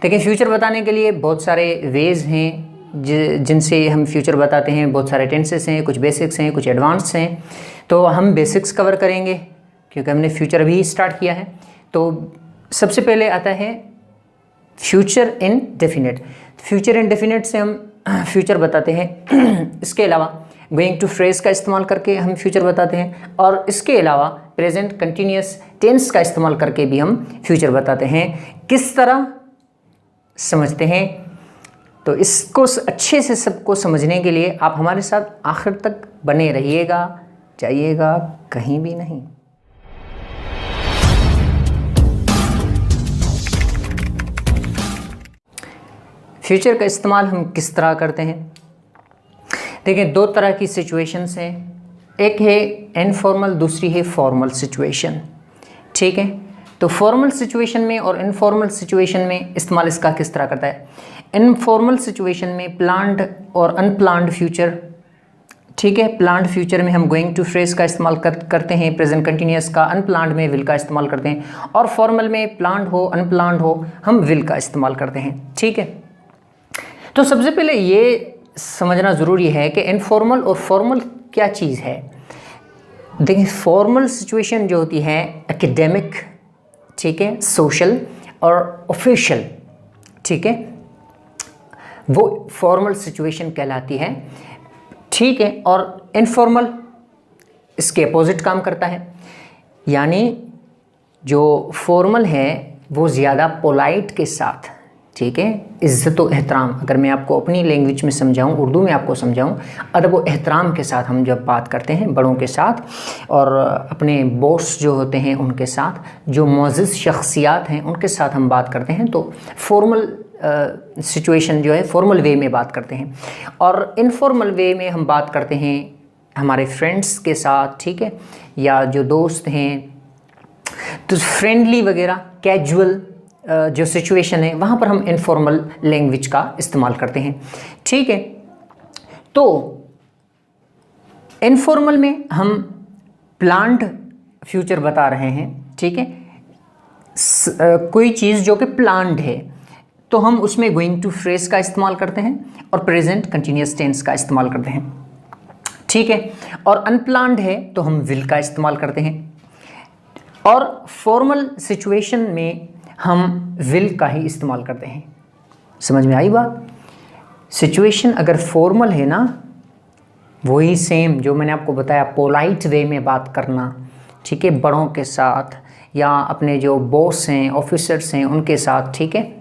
देखिए, फ्यूचर बताने के लिए बहुत सारे वेज हैं जिनसे हम फ्यूचर बताते हैं। बहुत सारे टेंसेस हैं, कुछ बेसिक्स हैं, कुछ एडवांस हैं। तो हम बेसिक्स कवर करेंगे क्योंकि हमने फ्यूचर अभी स्टार्ट किया है। तो सबसे पहले आता है फ्यूचर इंडेफिनिट। फ्यूचर इंडेफिनिट से हम फ्यूचर बताते हैं। इसके अलावा गोइंग टू फ्रेज का इस्तेमाल करके हम फ्यूचर बताते हैं, और इसके अलावा प्रेजेंट कंटिन्यूस टेंस का इस्तेमाल करके भी हम फ्यूचर बताते हैं। किस तरह समझते हैं? तो इसको अच्छे से सबको समझने के लिए आप हमारे साथ आखिर तक बने रहिएगा, जाइएगा कहीं भी नहीं। फ्यूचर का इस्तेमाल हम किस तरह करते हैं? देखिए, दो तरह की सिचुएशंस हैं। एक है इनफॉर्मल, दूसरी है फॉर्मल सिचुएशन। ठीक है, तो फॉर्मल सिचुएशन में और इनफॉर्मल सिचुएशन में इस्तेमाल इसका किस तरह करता है? इनफॉर्मल सिचुएशन में प्लान्ड और अनप्लान्ड फ्यूचर, ठीक है, प्लान्ड फ्यूचर में हम गोइंग टू फ्रेज का इस्तेमाल करते हैं, प्रेजेंट कंटिन्यूस का। अनप्लान्ड में विल का इस्तेमाल करते हैं, और फॉर्मल में प्लान्ड हो अनप्लान्ड हो हम विल का इस्तेमाल करते हैं। ठीक है, तो सबसे पहले ये समझना ज़रूरी है कि इनफॉर्मल और फॉर्मल क्या चीज़ है। देखिए, फॉर्मल सिचुएशन जो होती है एकेडमिक, ठीक है, सोशल और ऑफिशियल, ठीक है, वो फॉर्मल सिचुएशन कहलाती है। ठीक है, और इनफॉर्मल इसके अपोजिट काम करता है। यानी जो फॉर्मल है वो ज़्यादा पोलाइट के साथ, ठीक है, इज़्ज़त व एहतराम, अगर मैं आपको अपनी लैंग्वेज में समझाऊं, उर्दू में आपको समझाऊं, अदब व एहतराम के साथ हम जब बात करते हैं बड़ों के साथ और अपने बॉस जो होते हैं उनके साथ, जो मुअज़्ज़ज़ शख्सियात हैं उनके साथ हम बात करते हैं, तो फॉर्मल सिचुएशन जो है फॉर्मल वे में बात करते हैं। और इनफॉर्मल वे में हम बात करते हैं हमारे फ्रेंड्स के साथ, ठीक है, या जो दोस्त हैं, तो फ्रेंडली वगैरह कैजुअल जो सिचुएशन है वहाँ पर हम इनफॉर्मल लैंग्वेज का इस्तेमाल करते हैं। ठीक है, तो इनफॉर्मल में हम प्लान्ड फ्यूचर बता रहे हैं। ठीक है, कोई चीज़ जो कि प्लान्ड है तो हम उसमें गोइंग टू फ्रेज का इस्तेमाल करते हैं और प्रेजेंट कंटिन्यूस टेंस का इस्तेमाल करते हैं। ठीक है, और अनप्लान्ड है तो हम विल का इस्तेमाल करते हैं। और फॉर्मल सिचुएशन में हम विल का ही इस्तेमाल करते हैं। समझ में आई बात? सिचुएशन अगर फॉर्मल है ना, वही सेम जो मैंने आपको बताया, पोलाइट वे में बात करना, ठीक है, बड़ों के साथ या अपने जो बॉस हैं, ऑफिसर्स हैं उनके साथ, ठीक है,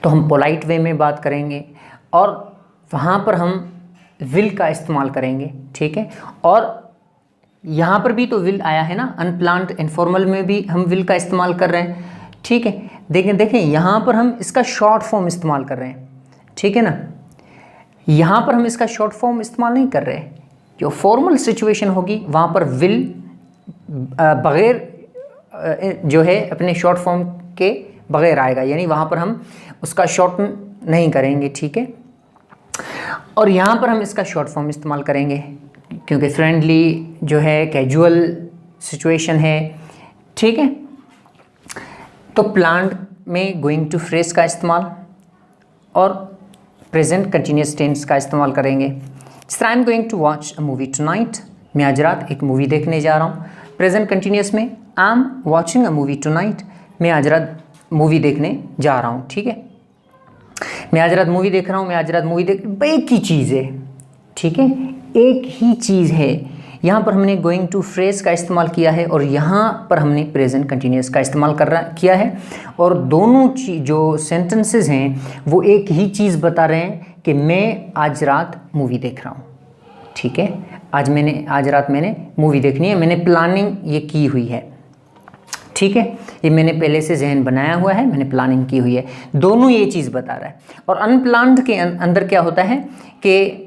तो हम पोलाइट वे में बात करेंगे और वहाँ पर हम विल का इस्तेमाल करेंगे। ठीक है, और यहाँ पर भी तो विल आया है ना, अनप्लान्ड इनफॉर्मल में भी हम विल का इस्तेमाल कर रहे हैं। ठीक है, देखें यहाँ पर हम इसका शॉर्ट फॉर्म इस्तेमाल कर रहे हैं। ठीक है ना, यहाँ पर हम इसका शॉर्ट फॉर्म इस्तेमाल नहीं कर रहे। जो फॉर्मल सिचुएशन होगी वहाँ पर विल बग़ैर जो है अपने शॉर्ट फॉर्म के बग़ैर आएगा, यानी वहाँ पर हम उसका शॉर्ट नहीं करेंगे। ठीक है, और यहाँ पर हम इसका शॉर्ट फॉर्म इस्तेमाल करेंगे क्योंकि फ्रेंडली जो है कैजुअल सिचुएशन है। ठीक है, तो प्लान्ड में गोइंग टू फ्रेज का इस्तेमाल और प्रेजेंट कंटिन्यूस टेंस का इस्तेमाल करेंगे। जिस तरह I am going to watch a movie tonight, मैं आज रात एक मूवी देखने जा रहा हूँ। प्रेजेंट कंटिन्यूस में I am watching a movie tonight, मैं आज रात मूवी देखने जा रहा हूँ। ठीक है, मैं आज रात मूवी देख रहा हूँ, मैं आज रात मूवी एक ही चीज़ है। ठीक है, एक ही चीज़ है। यहाँ पर हमने गोइंग टू फ्रेज का इस्तेमाल किया है और यहाँ पर हमने प्रेजेंट कंटिन्यूस का इस्तेमाल किया है, और दोनों जो सेंटेंसेस हैं वो एक ही चीज़ बता रहे हैं कि मैं आज रात मूवी देख रहा हूँ। ठीक है, आज रात मैंने मूवी देखनी है, मैंने प्लानिंग ये की हुई है। ठीक है, ये मैंने पहले से जहन बनाया हुआ है, मैंने प्लानिंग की हुई है। दोनों ये चीज़ बता रहा है। और अनप्लान्ड के अंदर क्या होता है कि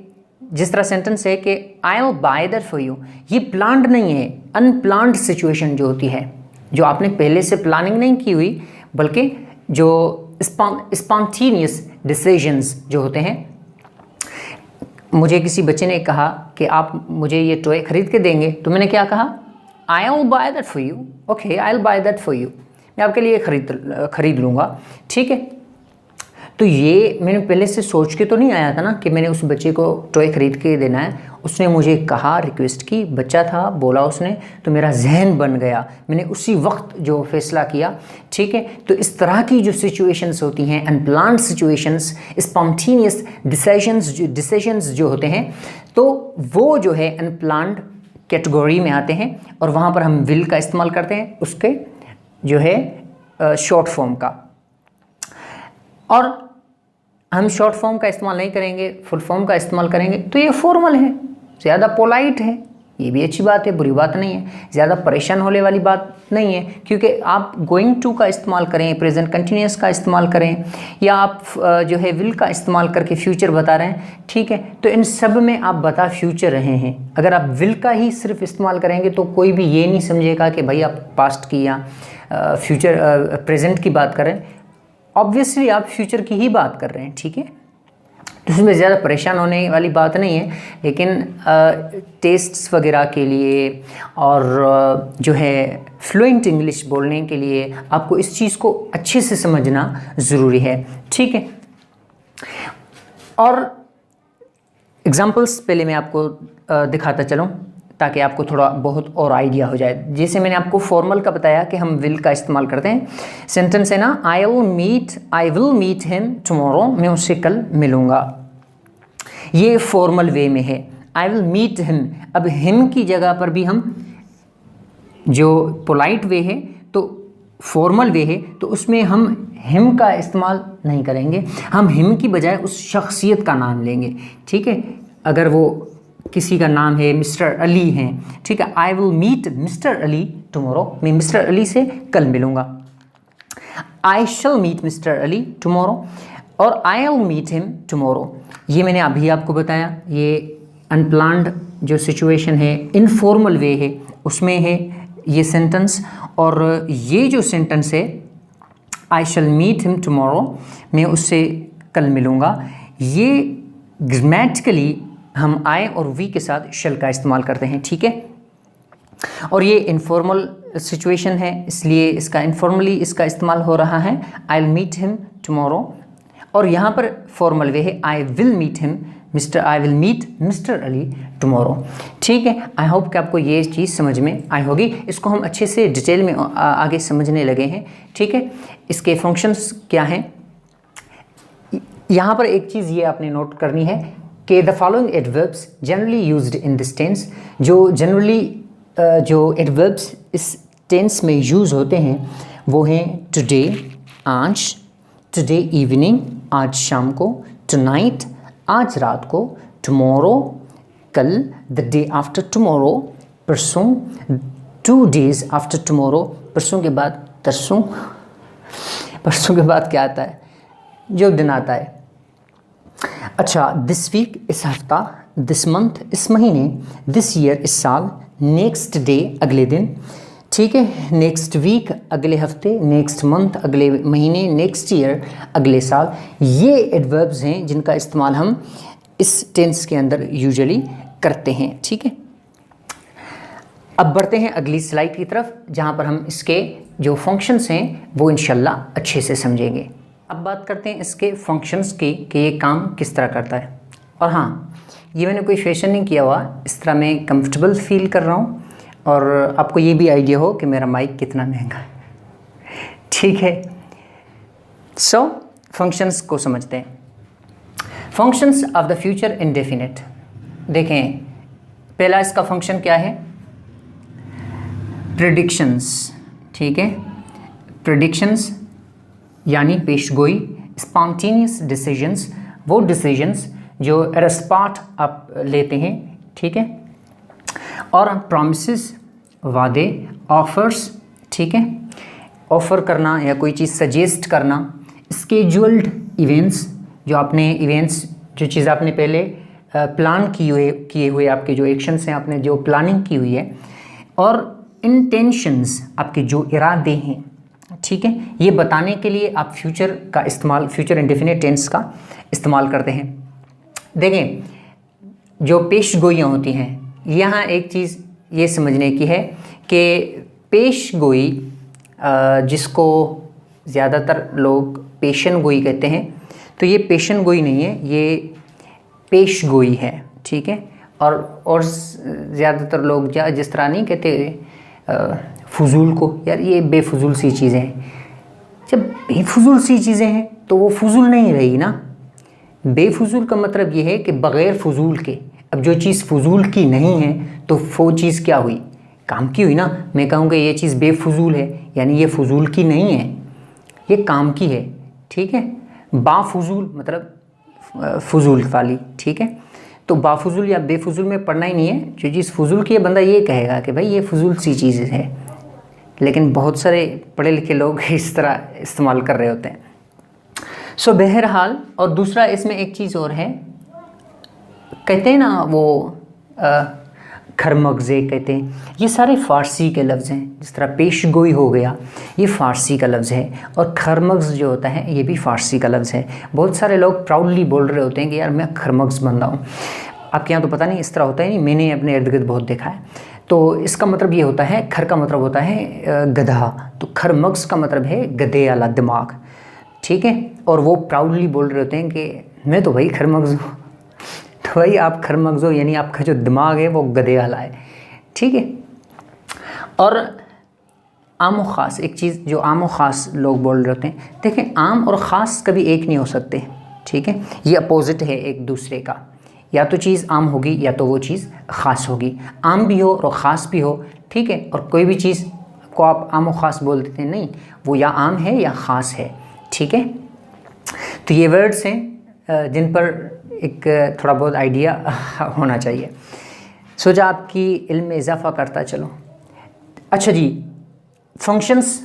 जिस तरह सेंटेंस है कि I will by that for you, ये प्लान्ड नहीं है। अनप्लान्ड सिचुएशन जो होती है, जो आपने पहले से प्लानिंग नहीं की हुई, बल्कि जो स्पॉन्टेनियस डिसीजंस जो होते हैं। मुझे किसी बच्चे ने कहा कि आप मुझे ये टॉय खरीद के देंगे, तो मैंने क्या कहा? I will by that for you. Okay, I will by that for you, मैं आपके लिए खरीद लूँगा। ठीक है, तो ये मैंने पहले से सोच के तो नहीं आया था ना कि मैंने उस बच्चे को टॉय ख़रीद के देना है। उसने मुझे कहा, रिक्वेस्ट की, बच्चा था, बोला उसने, तो मेरा जहन बन गया, मैंने उसी वक्त जो फैसला किया। ठीक है, तो इस तरह की जो सिचुएशंस होती हैं, अनप्लान्ड सिचुएशंस, स्पॉन्टेनियस डिसीजंस जो होते हैं, तो वो जो है अनप्लान्ड कैटेगरी में आते हैं और वहाँ पर हम विल का इस्तेमाल करते हैं, उसके जो है शॉर्ट फॉर्म का। और हम शॉर्ट फॉर्म का इस्तेमाल नहीं करेंगे, फुल फॉर्म का इस्तेमाल करेंगे, तो ये फॉर्मल है, ज़्यादा पोलाइट है। ये भी अच्छी बात है, बुरी बात नहीं है, ज़्यादा परेशान होने वाली बात नहीं है। क्योंकि आप गोइंग टू का इस्तेमाल करें, प्रेजेंट कंटिन्यूस का इस्तेमाल करें, या आप जो है विल का इस्तेमाल करके फ्यूचर बता रहे हैं, ठीक है, तो इन सब में आप बता फ्यूचर रहे हैं। अगर आप विल का ही सिर्फ इस्तेमाल करेंगे तो कोई भी ये नहीं समझेगा कि भाई आप पास्ट की या फ्यूचर प्रेजेंट की बात करें। ऑब्वियसली आप फ्यूचर की ही बात कर रहे हैं, ठीक है, तो इसमें ज़्यादा परेशान होने वाली बात नहीं है। लेकिन टेस्ट्स वगैरह के लिए और जो है फ्लुएंट इंग्लिश बोलने के लिए आपको इस चीज़ को अच्छे से समझना ज़रूरी है, ठीक है। और एग्जांपल्स पहले मैं आपको दिखाता चलूँ ताकि आपको थोड़ा बहुत और आइडिया हो जाए। जैसे मैंने आपको फॉर्मल का बताया कि हम विल का इस्तेमाल करते हैं। सेंटेंस है ना, I will meet him tomorrow, मैं उससे कल मिलूँगा। ये फॉर्मल वे में है, आई विल मीट हिम। अब हिम की जगह पर भी हम, जो पोलाइट वे है तो फॉर्मल वे है, तो उसमें हम हिम का इस्तेमाल नहीं करेंगे, हम हिम की बजाय उस शख्सियत का नाम लेंगे, ठीक है। अगर वो किसी का नाम है, मिस्टर अली हैं, ठीक है, I will meet mister Ali tomorrow, मैं मिस्टर अली से कल मिलूँगा। I shall meet mister Ali tomorrow और I will meet him tomorrow. ये मैंने अभी आपको बताया, ये अनप्लान्ड जो सिचुएशन है, इनफॉर्मल वे है, उसमें है ये सेंटेंस। और ये जो सेंटेंस है, आई शैल मीट हिम टुमारो, मैं उससे कल मिलूँगा, ये ग्रामेटिकली हम आई और वी के साथ शैल का इस्तेमाल करते हैं, ठीक है। और ये इनफॉर्मल सिचुएशन है, इसलिए इसका इनफॉर्मली इसका इस्तेमाल हो रहा है, I will meet him tomorrow. और यहाँ पर फॉर्मल वे है, I will meet mister Ali tomorrow, ठीक है। आई होप कि आपको ये चीज़ समझ में आई होगी। इसको हम अच्छे से डिटेल में आगे समझने लगे हैं, ठीक है। इसके फंक्शंस क्या हैं, यहाँ पर एक चीज़ ये आपने नोट करनी है कि the following adverbs generally used in this tense, जो जनरली जो एडवर्ब्स इस टेंस में यूज़ होते हैं वो हैं टुडे, आज, टुडे इवनिंग, आज शाम को, टुनाइट, आज रात को, टुमारो, कल, द डे आफ्टर टुमारो, परसों, 2 days आफ्टर टुमारो, परसों के बाद तरसों, परसों के बाद क्या आता है, जो दिन आता है। अच्छा, दिस वीक इस हफ्ता, दिस मंथ इस महीने, दिस ईयर इस साल, नेक्स्ट डे अगले दिन, ठीक है, नेक्स्ट वीक अगले हफ्ते, नेक्स्ट मंथ अगले महीने, नेक्स्ट ईयर अगले साल। ये एडवर्ब्स हैं जिनका इस्तेमाल हम इस टेंस के अंदर यूजुअली करते हैं, ठीक है। अब बढ़ते हैं अगली स्लाइड की तरफ, जहाँ पर हम इसके जो फंक्शंस हैं वो इंशाल्लाह अच्छे से समझेंगे। अब बात करते हैं इसके फंक्शंस की कि ये काम किस तरह करता है। और हाँ, ये मैंने कोई फैशन नहीं किया हुआ, इस तरह मैं कंफर्टेबल फील कर रहा हूँ और आपको ये भी आइडिया हो कि मेरा माइक कितना महंगा है, ठीक है। सो फंक्शंस को समझते हैं। Functions of the future indefinite, देखें पहला इसका फंक्शन क्या है, प्रेडिक्शंस, ठीक है, प्रेडिक्शंस यानी पेशगोई, स्पॉन्टेनियस डिसीजंस, वो डिसीजंस जो रेस्पॉट आप लेते हैं, ठीक है, और प्रॉमिसेस, वादे, ऑफर्स, ठीक है, ऑफ़र करना या कोई चीज़ सजेस्ट करना, स्केड्यूल्ड इवेंट्स, जो आपने इवेंट्स, जो चीज़ आपने पहले प्लान किए हुए आपके जो एक्शंस हैं, आपने जो प्लानिंग की हुई है, और इंटेंशंस, आपके जो इरादे हैं, ठीक है, ये बताने के लिए आप फ्यूचर का इस्तेमाल, फ्यूचर इंडेफिनिट टेंस का इस्तेमाल करते हैं। देखें, जो पेशगोइयाँ होती हैं, यहाँ एक चीज़ ये समझने की है कि पेशगोई, जिसको ज़्यादातर लोग पेशन गोई कहते हैं, तो ये पेशन गोई नहीं है, ये पेश गोई है, ठीक है। और ज़्यादातर लोग जिस तरह नहीं कहते फजूल को, यार ये बेफजूल सी चीज़ें हैं। जब बेफजूल सी चीज़ें हैं तो वो फजूल नहीं रही ना। बेफजूल का मतलब ये है कि बग़ैर फजूल के। अब जो चीज़ फजूल की नहीं है तो वो चीज़ क्या हुई, काम की हुई ना। मैं कहूँगा ये चीज़ बेफजूल है, यानी ये फजूल की नहीं है, ये काम की है, ठीक है। बाफजूल मतलब फजूल वाली, ठीक है। तो बाफजूल या बेफजूल में पढ़ना ही नहीं है। जो चीज़ फजूल की है बंदा ये कहेगा कि भाई ये फजूल सी चीज़ है, लेकिन बहुत सारे पढ़े लिखे लोग इस तरह इस्तेमाल कर रहे होते हैं। सो बहरहाल, और दूसरा इसमें एक चीज़ और है, कहते हैं ना वो खरमगज़े कहते हैं, ये सारे फ़ारसी के लफ्ज़ हैं। जिस तरह पेशगोई हो गया, ये फ़ारसी का लफ्ज़ है, और खरमगज़ जो होता है ये भी फ़ारसी का लफ्ज़ है। बहुत सारे लोग प्राउडली बोल रहे होते हैं कि यार मैं खरमगज़ बंदा हूँ। आपके यहाँ तो पता नहीं इस तरह होता है, नहीं, मैंने अपने इर्द गिर्द बहुत देखा है। तो इसका मतलब ये होता है, खर का मतलब होता है गधा, तो खरमगज़ का मतलब है गधे वाला दिमाग, ठीक है। और वो प्राउडली बोल रहे होते हैं कि मैं तो भाई खरमगज़ हूँ। तो भाई आप खरमगज़ हो, यानी आपका जो दिमाग है वो गधे वाला है, ठीक है। और आम और ख़ास, एक चीज़ जो आम और ख़ास लोग बोल रहे होते हैं, देखें आम और ख़ास कभी एक नहीं हो सकते, ठीक है। ये अपोजिट है एक दूसरे का। या तो चीज़ आम होगी या तो वो चीज़ ख़ास होगी। आम भी हो और ख़ास भी हो, ठीक है। और कोई भी चीज़ को आप आम और ख़ास बोल देते हैं, नहीं, वो या आम है या ख़ास है, ठीक है। तो ये वर्ड्स हैं जिन पर एक थोड़ा बहुत आइडिया होना चाहिए। सोचा आपकी इल्म में इजाफ़ा करता चलो। अच्छा जी, फंक्शंस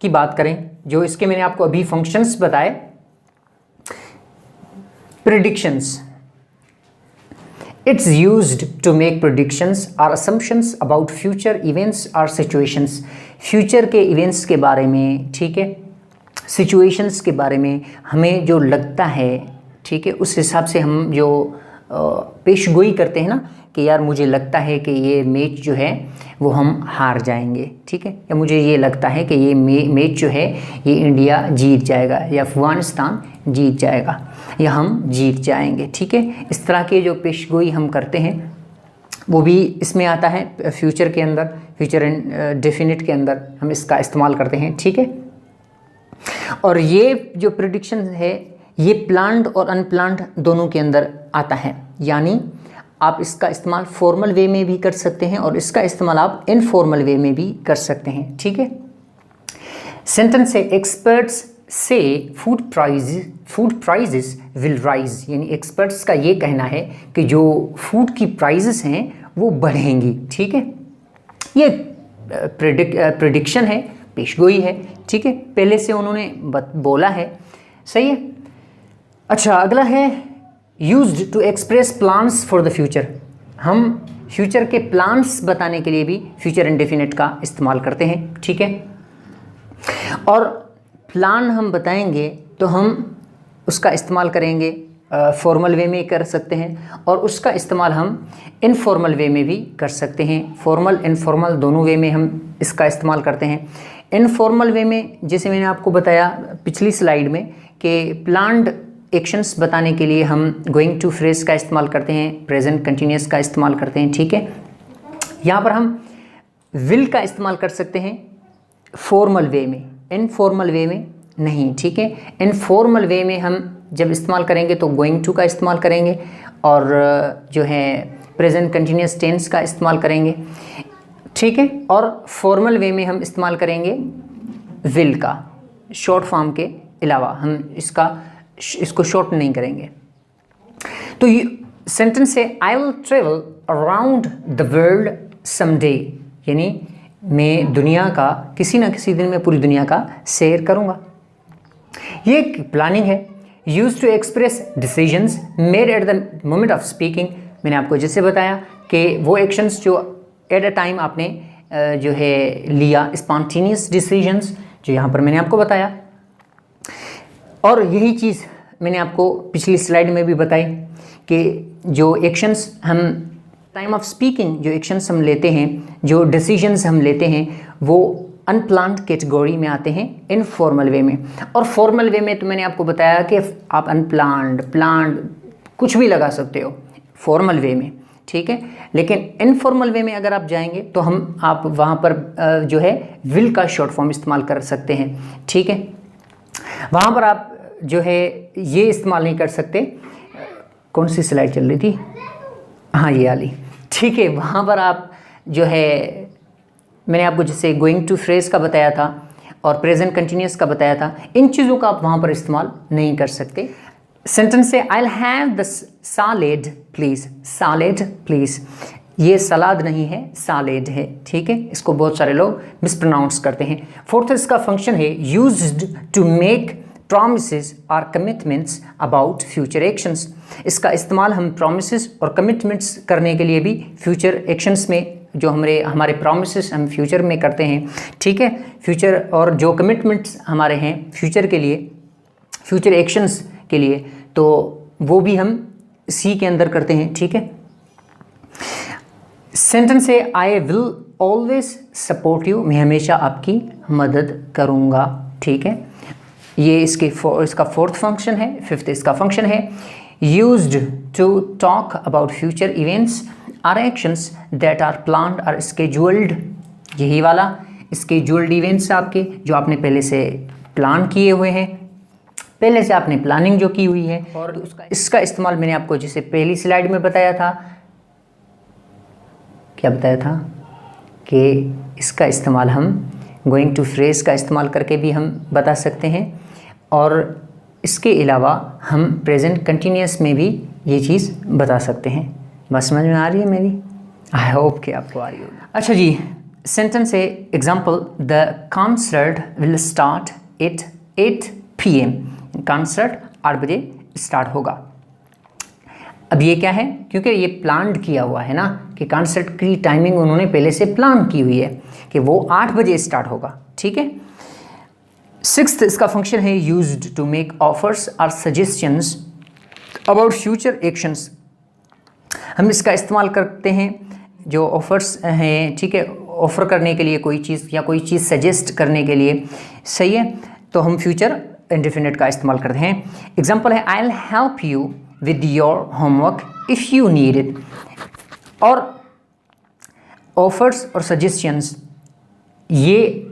की बात करें, जो इसके मैंने आपको अभी फंक्शंस बताए। Predictions, It's used to make predictions or assumptions about future events or situations। Future के इवेंट्स के बारे में, ठीक है, सिचुएशंस के बारे में हमें जो लगता है, ठीक है, उस हिसाब से हम जो पेशगोई करते हैं ना कि यार मुझे लगता है कि ये मैच जो है वो हम हार जाएंगे, ठीक है, या मुझे ये लगता है कि ये मैच जो है ये इंडिया जीत जाएगा या अफ़गानिस्तान जीत जाएगा या हम जीत जाएंगे, ठीक है। इस तरह के जो पेशगोई हम करते हैं वो भी इसमें आता है। फ्यूचर के अंदर, फ्यूचर इंडेफिनिट के अंदर हम इसका इस्तेमाल करते हैं, ठीक है। और ये जो प्रेडिक्शन है ये प्लान्ड और अनप्लान्ड दोनों के अंदर आता है। यानी आप इसका इस्तेमाल फॉर्मल वे में भी कर सकते हैं और इसका इस्तेमाल आप इनफॉर्मल वे में भी कर सकते हैं, ठीक है। सेंटेंस है, एक्सपर्ट्स से फूड प्राइजेस विल राइज। यानी एक्सपर्ट्स का ये कहना है कि जो फूड की प्राइजेस हैं वो बढ़ेंगी, ठीक है। ये प्रेडिक्शन है, पेशगोई है, ठीक है, पहले से उन्होंने बोला है, सही है। अच्छा, अगला है used to express plans for the future. हम फ्यूचर के प्लान्स बताने के लिए भी फ्यूचर इंडेफिनिट का इस्तेमाल करते हैं, ठीक है। और प्लान हम बताएंगे तो हम उसका इस्तेमाल करेंगे फॉर्मल वे में कर सकते हैं और उसका इस्तेमाल हम इनफॉर्मल वे में भी कर सकते हैं। फॉर्मल इनफॉर्मल दोनों वे में हम इसका इस्तेमाल करते हैं। इनफॉर्मल वे में जैसे मैंने आपको बताया पिछली स्लाइड में कि प्लान्ड एक्शंस बताने के लिए हम गोइंग टू फ्रेज का इस्तेमाल करते हैं, प्रेजेंट कंटिन्यूस का इस्तेमाल करते हैं, ठीक है। यहाँ पर हम विल का इस्तेमाल कर सकते हैं फॉर्मल वे में, इनफॉर्मल वे में नहीं, ठीक है। इनफॉर्मल वे में हम जब इस्तेमाल करेंगे तो गोइंग टू का इस्तेमाल करेंगे और जो है प्रेजेंट कंटिन्यूस टेंस का इस्तेमाल करेंगे, ठीक है। और फॉर्मल वे में हम इस्तेमाल करेंगे विल का, शॉर्ट फॉर्म के अलावा हम इसको शॉर्ट नहीं करेंगे। तो ये सेंटेंस है, I will travel around the world someday. यानी मैं दुनिया का किसी ना किसी दिन में पूरी दुनिया का सैर करूँगा। ये एक प्लानिंग है। Use to express decisions made at the moment of speaking. मैंने आपको जैसे बताया कि वो एक्शंस जो एट अ टाइम आपने जो है लिया, स्पॉन्टेनियस डिसीजंस, जो यहाँ पर मैंने आपको बताया। और यही चीज़ मैंने आपको पिछली स्लाइड में भी बताई कि जो एक्शंस हम टाइम ऑफ स्पीकिंग, जो एक्शंस हम लेते हैं, जो डिसीजंस हम लेते हैं, वो अनप्लान्ड कैटेगरी में आते हैं इनफॉर्मल वे में। और फॉर्मल वे में तो मैंने आपको बताया कि आप अनप्लान्ड, प्लान्ड कुछ भी लगा सकते हो फॉर्मल वे में, ठीक है। लेकिन इनफॉर्मल वे में अगर आप जाएंगे तो आप वहाँ पर जो है विल का शॉर्ट फॉर्म इस्तेमाल कर सकते हैं, ठीक है। वहाँ पर आप जो है ये इस्तेमाल नहीं कर सकते। कौन सी स्लाइड चल रही थी? हाँ, ये वाली, ठीक है। वहाँ पर आप जो है मैंने आपको जैसे गोइंग टू फ्रेज का बताया था और प्रेजेंट कंटिन्यूस का बताया था, इन चीज़ों का आप वहाँ पर इस्तेमाल नहीं कर सकते। सेंटेंस से I will have the salad please, salad please, ये सलाद नहीं है, सैलेड है, ठीक है। इसको बहुत सारे लोग मिसप्रोनाउंस करते हैं। फोर्थ इसका फंक्शन है यूज्ड टू मेक promises और commitments about future actions। इसका इस्तेमाल हम promises और commitments करने के लिए भी future actions में, जो हमारे promises हम future में करते हैं, ठीक है, future, और जो commitments हमारे हैं future के लिए, future actions के लिए, तो वो भी हम C के अंदर करते हैं, ठीक है। सेंटेंस है I will always support you, मैं हमेशा आपकी मदद करूँगा, ठीक है। ये इसका फोर्थ फंक्शन है। फिफ्थ इसका फंक्शन है used to talk about future events or actions that are planned or scheduled. यही वाला स्केड्यूल्ड इवेंट्स आपके जो आपने पहले से प्लान किए हुए हैं, पहले से आपने प्लानिंग जो की हुई है। और इसका इस्तेमाल मैंने आपको जैसे पहली स्लाइड में बताया था, क्या बताया था कि इसका इस्तेमाल हम गोइंग टू फ्रेज का इस्तेमाल करके भी हम बता सकते हैं, और इसके अलावा हम प्रेजेंट कंटिन्यूस में भी ये चीज़ बता सकते हैं। बस समझ में आ रही है मेरी? आई होप कि आपको आ रही होगी। अच्छा जी, सेंटेंस है example the concert will start at 8 PM। Concert 8 बजे स्टार्ट होगा। अब ये क्या है, क्योंकि ये प्लान किया हुआ है ना कि कॉन्सर्ट की टाइमिंग उन्होंने पहले से प्लान की हुई है कि वो 8 बजे स्टार्ट होगा, ठीक है। सिक्स्थ इसका फंक्शन है यूज्ड टू मेक ऑफर्स और सजेशंस अबाउट फ्यूचर एक्शंस। हम इसका इस्तेमाल करते हैं जो ऑफर्स हैं, ठीक है, ऑफ़र करने के लिए कोई चीज़ या कोई चीज़ सजेस्ट करने के लिए, सही है, तो हम फ्यूचर इंडेफिनिट का इस्तेमाल करते हैं। एग्जाम्पल है I will help you with your homework if you need it. और ऑफर्स और सजेशंस ये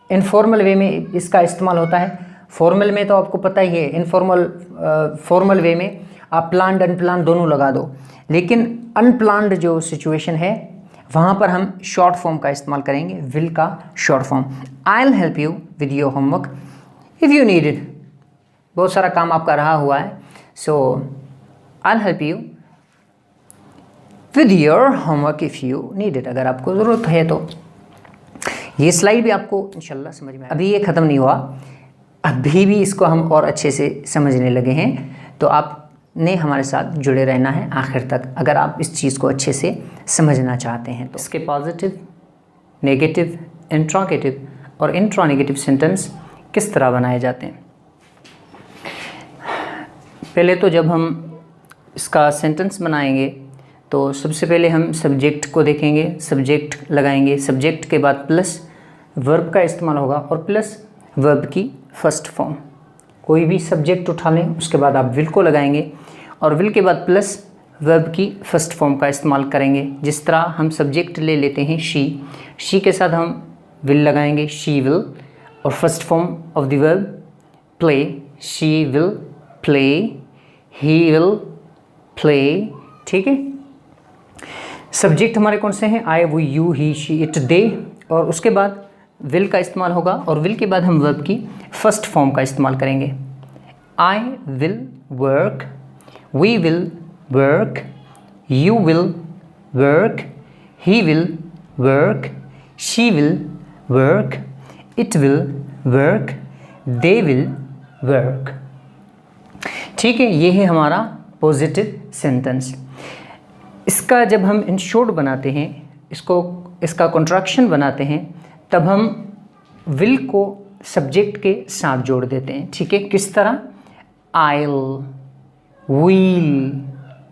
इनफॉर्मल वे में इसका इस्तेमाल होता है। फॉर्मल में तो आपको पता ही है, फॉर्मल वे में आप प्लान्ड अनप्लान्ड दोनों लगा दो, लेकिन अनप्लान्ड जो सिचुएशन है वहाँ पर हम शॉर्ट फॉर्म का इस्तेमाल करेंगे, विल का short form. I will help you with your homework if you need it. बहुत सारा काम आपका रहा हुआ है, so I will help you with your homework if you need it, अगर आपको ज़रूरत है तो। ये स्लाइड भी आपको इंशाल्लाह समझ में अभी ये ख़त्म नहीं हुआ, अभी भी इसको हम और अच्छे से समझने लगे हैं, तो आपने हमारे साथ जुड़े रहना है आखिर तक अगर आप इस चीज़ को अच्छे से समझना चाहते हैं तो। इसके पॉजिटिव, नेगेटिव, इंट्रोगेटिव और इंट्रोनेगेटिव सेंटेंस किस तरह बनाए जाते हैं। पहले तो जब हम इसका सेंटेंस बनाएंगे तो सबसे पहले हम सब्जेक्ट को देखेंगे, सब्जेक्ट लगाएंगे, सब्जेक्ट के बाद प्लस वर्ब का इस्तेमाल होगा और प्लस वर्ब की फर्स्ट फॉर्म। कोई भी सब्जेक्ट उठा लें, उसके बाद आप विल को लगाएंगे और विल के बाद प्लस वर्ब की फर्स्ट फॉर्म का इस्तेमाल करेंगे। जिस तरह हम सब्जेक्ट ले लेते हैं शी के साथ हम विल लगाएंगे, शी विल, और first form of the verb play, she will play, he will play, ठीक है। सब्जेक्ट हमारे कौन से हैं, आई, वो, यू, ही, शी, इट, दे, और उसके बाद विल का इस्तेमाल होगा और विल के बाद हम वर्ब की फर्स्ट फॉर्म का इस्तेमाल करेंगे। I will work, we will work, you will work, he will work, she will work, it will work, they will work, ठीक है। ये है हमारा पॉजिटिव सेंटेंस। इसका जब हम इन शॉर्ट बनाते हैं, इसका कॉन्ट्रैक्शन बनाते हैं, तब हम विल को सब्जेक्ट के साथ जोड़ देते हैं, ठीक है। किस तरह, आइल, we'll,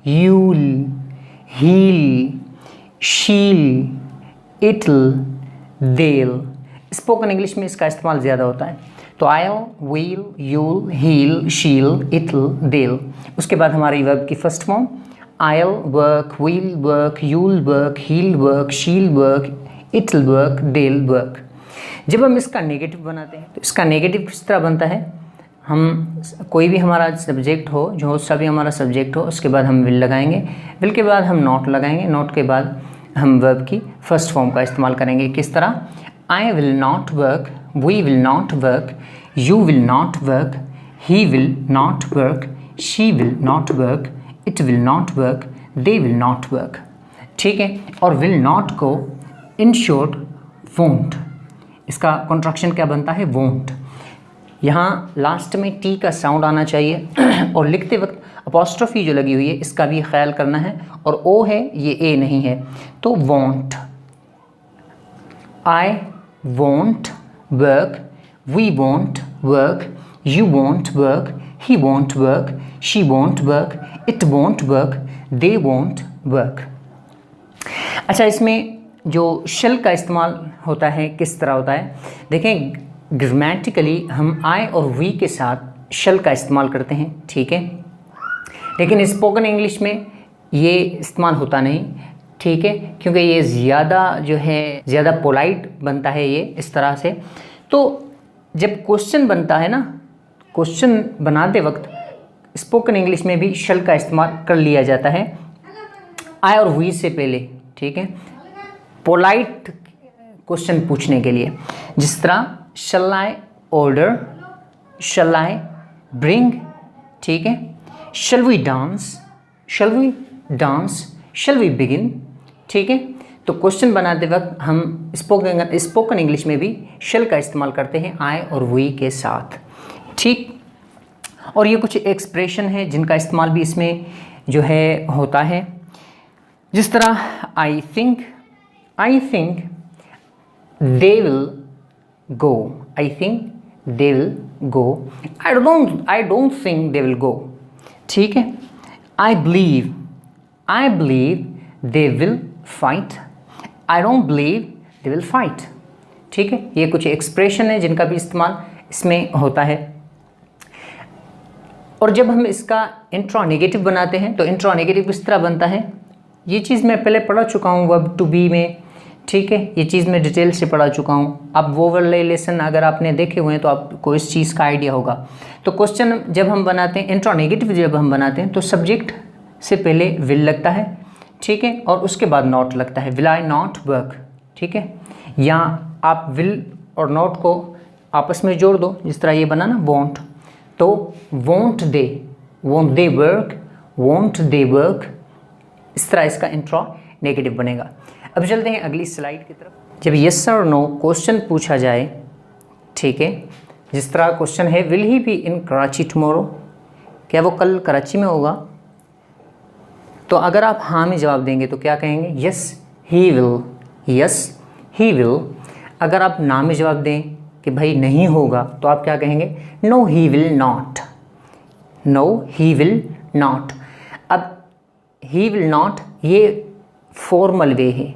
you'll, he'll, she'll, it'll, देल। स्पोकन इंग्लिश में इसका इस्तेमाल ज़्यादा होता है। तो oil, will, you'll, he'll, she'll, it'll, देल। उसके बाद हमारी वर्ब की first form I'll work, will work, you'll work, he'll work, she'll work, it'll work, they'll work. जब हम इसका नेगेटिव बनाते हैं तो इसका नेगेटिव किस तरह बनता है, हम कोई भी हमारा सब्जेक्ट हो, जो सा भी हमारा सब्जेक्ट हो, उसके बाद हम विल लगाएंगे, विल के बाद हम नॉट लगाएंगे, नॉट के बाद हम वर्ब की फर्स्ट फॉर्म का इस्तेमाल करेंगे। किस तरह, I will not work, we will not work, you will not work, he will not work, she will not work, it will not work, they will not work. ठीक है, और will not को in short won't, इसका contraction क्या बनता है, won't. यहाँ last में टी का साउंड आना चाहिए और लिखते वक्त अपॉस्ट्रोफी जो लगी हुई है इसका भी ख्याल करना है, और ओ है ये ए नहीं है, तो won't, I won't work, we won't work, you won't work, he won't work, she won't work, it won't work, they won't work. अच्छा, इसमें जो शेल का इस्तेमाल होता है किस तरह होता है, देखें ग्रामेटिकली हम आई और वी के साथ शेल का इस्तेमाल करते हैं, ठीक है, लेकिन स्पोकन इंग्लिश में ये इस्तेमाल होता नहीं, ठीक है, क्योंकि ये ज़्यादा जो है ज़्यादा पोलाइट बनता है ये इस तरह से। तो जब क्वेश्चन बनता है ना, क्वेश्चन बनाते वक्त स्पोकन इंग्लिश में भी शेल का इस्तेमाल कर लिया जाता है आई और वी से पहले, ठीक है, पोलाइट क्वेश्चन पूछने के लिए, जिस तरह शल I order, shall I bring, ठीक है, shall we dance, shall we dance, shall we begin, ठीक है। तो क्वेश्चन बनाते वक्त हम स्पोकन इंग्लिश में भी शल का इस्तेमाल करते हैं आई और वी के साथ, ठीक। और ये कुछ एक्सप्रेशन है जिनका इस्तेमाल भी इसमें जो है होता है, जिस तरह I think they will go, I think they will go, I don't think they will go, ठीक है। I believe they will fight, I don't believe they will fight, ठीक है। ये कुछ एक्सप्रेशन है जिनका भी इस्तेमाल इसमें होता है। और जब हम इसका इंट्रा नेगेटिव बनाते हैं तो इंट्रा नेगेटिव किस तरह बनता है, ये चीज़ मैं पहले पढ़ा चुका हूँ वर्ब टू बी में, ठीक है, ये चीज़ मैं डिटेल से पढ़ा चुका हूँ। अब वो वाले लेसन अगर आपने देखे हुए हैं तो आपको इस चीज़ का आइडिया होगा। तो क्वेश्चन जब हम बनाते हैं, इंट्रा नेगेटिव जब हम बनाते हैं तो सब्जेक्ट से पहले विल लगता है, ठीक है, और उसके बाद नॉट लगता है, विल आई नॉट वर्क, ठीक है। या आप विल और नॉट को आपस में जोड़ दो, जिस तरह ये बना ना वोंट, तो won't they work, won't they work, इस तरह इसका इंट्रा नेगेटिव बनेगा। अब चलते हैं अगली स्लाइड की तरफ। जब यस और नो क्वेश्चन पूछा जाए, ठीक है, जिस तरह क्वेश्चन है will he be in Karachi tomorrow, क्या वो कल कराची में होगा, तो अगर आप हाँ में जवाब देंगे तो क्या कहेंगे, yes he will, yes he will. अगर आप ना में जवाब दें कि भाई नहीं होगा तो आप क्या कहेंगे, no he will not, no he will not. अब ही विल नॉट ये फॉर्मल वे है,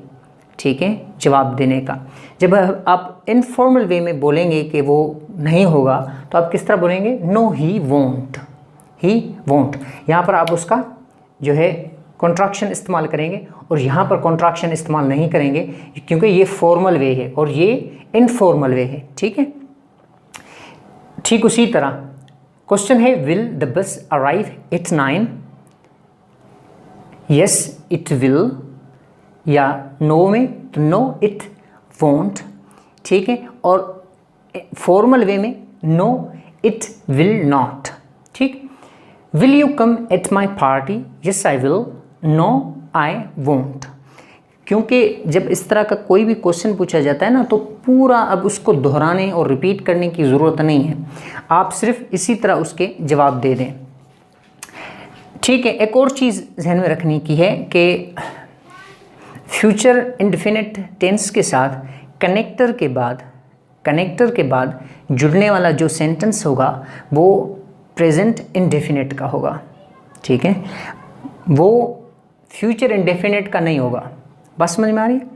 ठीक है, जवाब देने का। जब आप इनफॉर्मल वे में बोलेंगे कि वो नहीं होगा तो आप किस तरह बोलेंगे, no he won't, he won't. यहाँ पर आप उसका जो है कॉन्ट्रैक्शन इस्तेमाल करेंगे और यहाँ पर कॉन्ट्रैक्शन इस्तेमाल नहीं करेंगे क्योंकि ये फॉर्मल वे है और ये इनफॉर्मल वे है, ठीक है। ठीक उसी तरह क्वेश्चन है will the bus arrive at 9, yes it will, या नो में तो नो इट वोंट, ठीक है, और फॉर्मल वे में नो इट विल नॉट, ठीक। Will you come at my party, yes I will, no I won't. क्योंकि जब इस तरह का कोई भी क्वेश्चन पूछा जाता है ना तो पूरा अब उसको दोहराने और रिपीट करने की ज़रूरत नहीं है, आप सिर्फ इसी तरह उसके जवाब दे दें, ठीक है। एक और चीज़ ध्यान में रखने की है कि फ्यूचर इंडेफिनिट टेंस के साथ कनेक्टर के बाद जुड़ने वाला जो सेंटेंस होगा वो प्रेजेंट इंडेफिनिट का होगा, ठीक है, वो फ्यूचर इंडेफिनिट का नहीं होगा। बस समझ में आ रही है।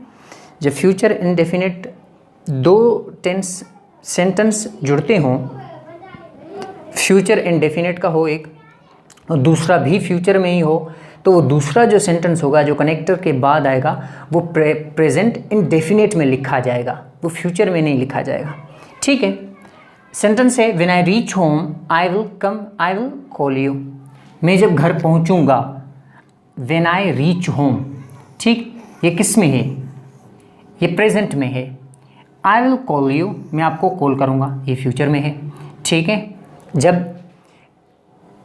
जब फ्यूचर इंडेफिनिट दो टेंस सेंटेंस जुड़ते हों, फ्यूचर इंडेफिनिट का हो एक और दूसरा भी फ्यूचर में ही हो, तो वो दूसरा जो सेंटेंस होगा जो कनेक्टर के बाद आएगा वो प्रेजेंट इंडेफिनिट में लिखा जाएगा, वो फ्यूचर में नहीं लिखा जाएगा। ठीक है, सेंटेंस है when I reach home I will come I will call you. मैं जब घर पहुंचूंगा, व्हेन आई रीच होम, ठीक, ये किस में है, ये प्रेजेंट में है। आई विल कॉल यू, मैं आपको कॉल करूंगा, ये फ्यूचर में है। ठीक है,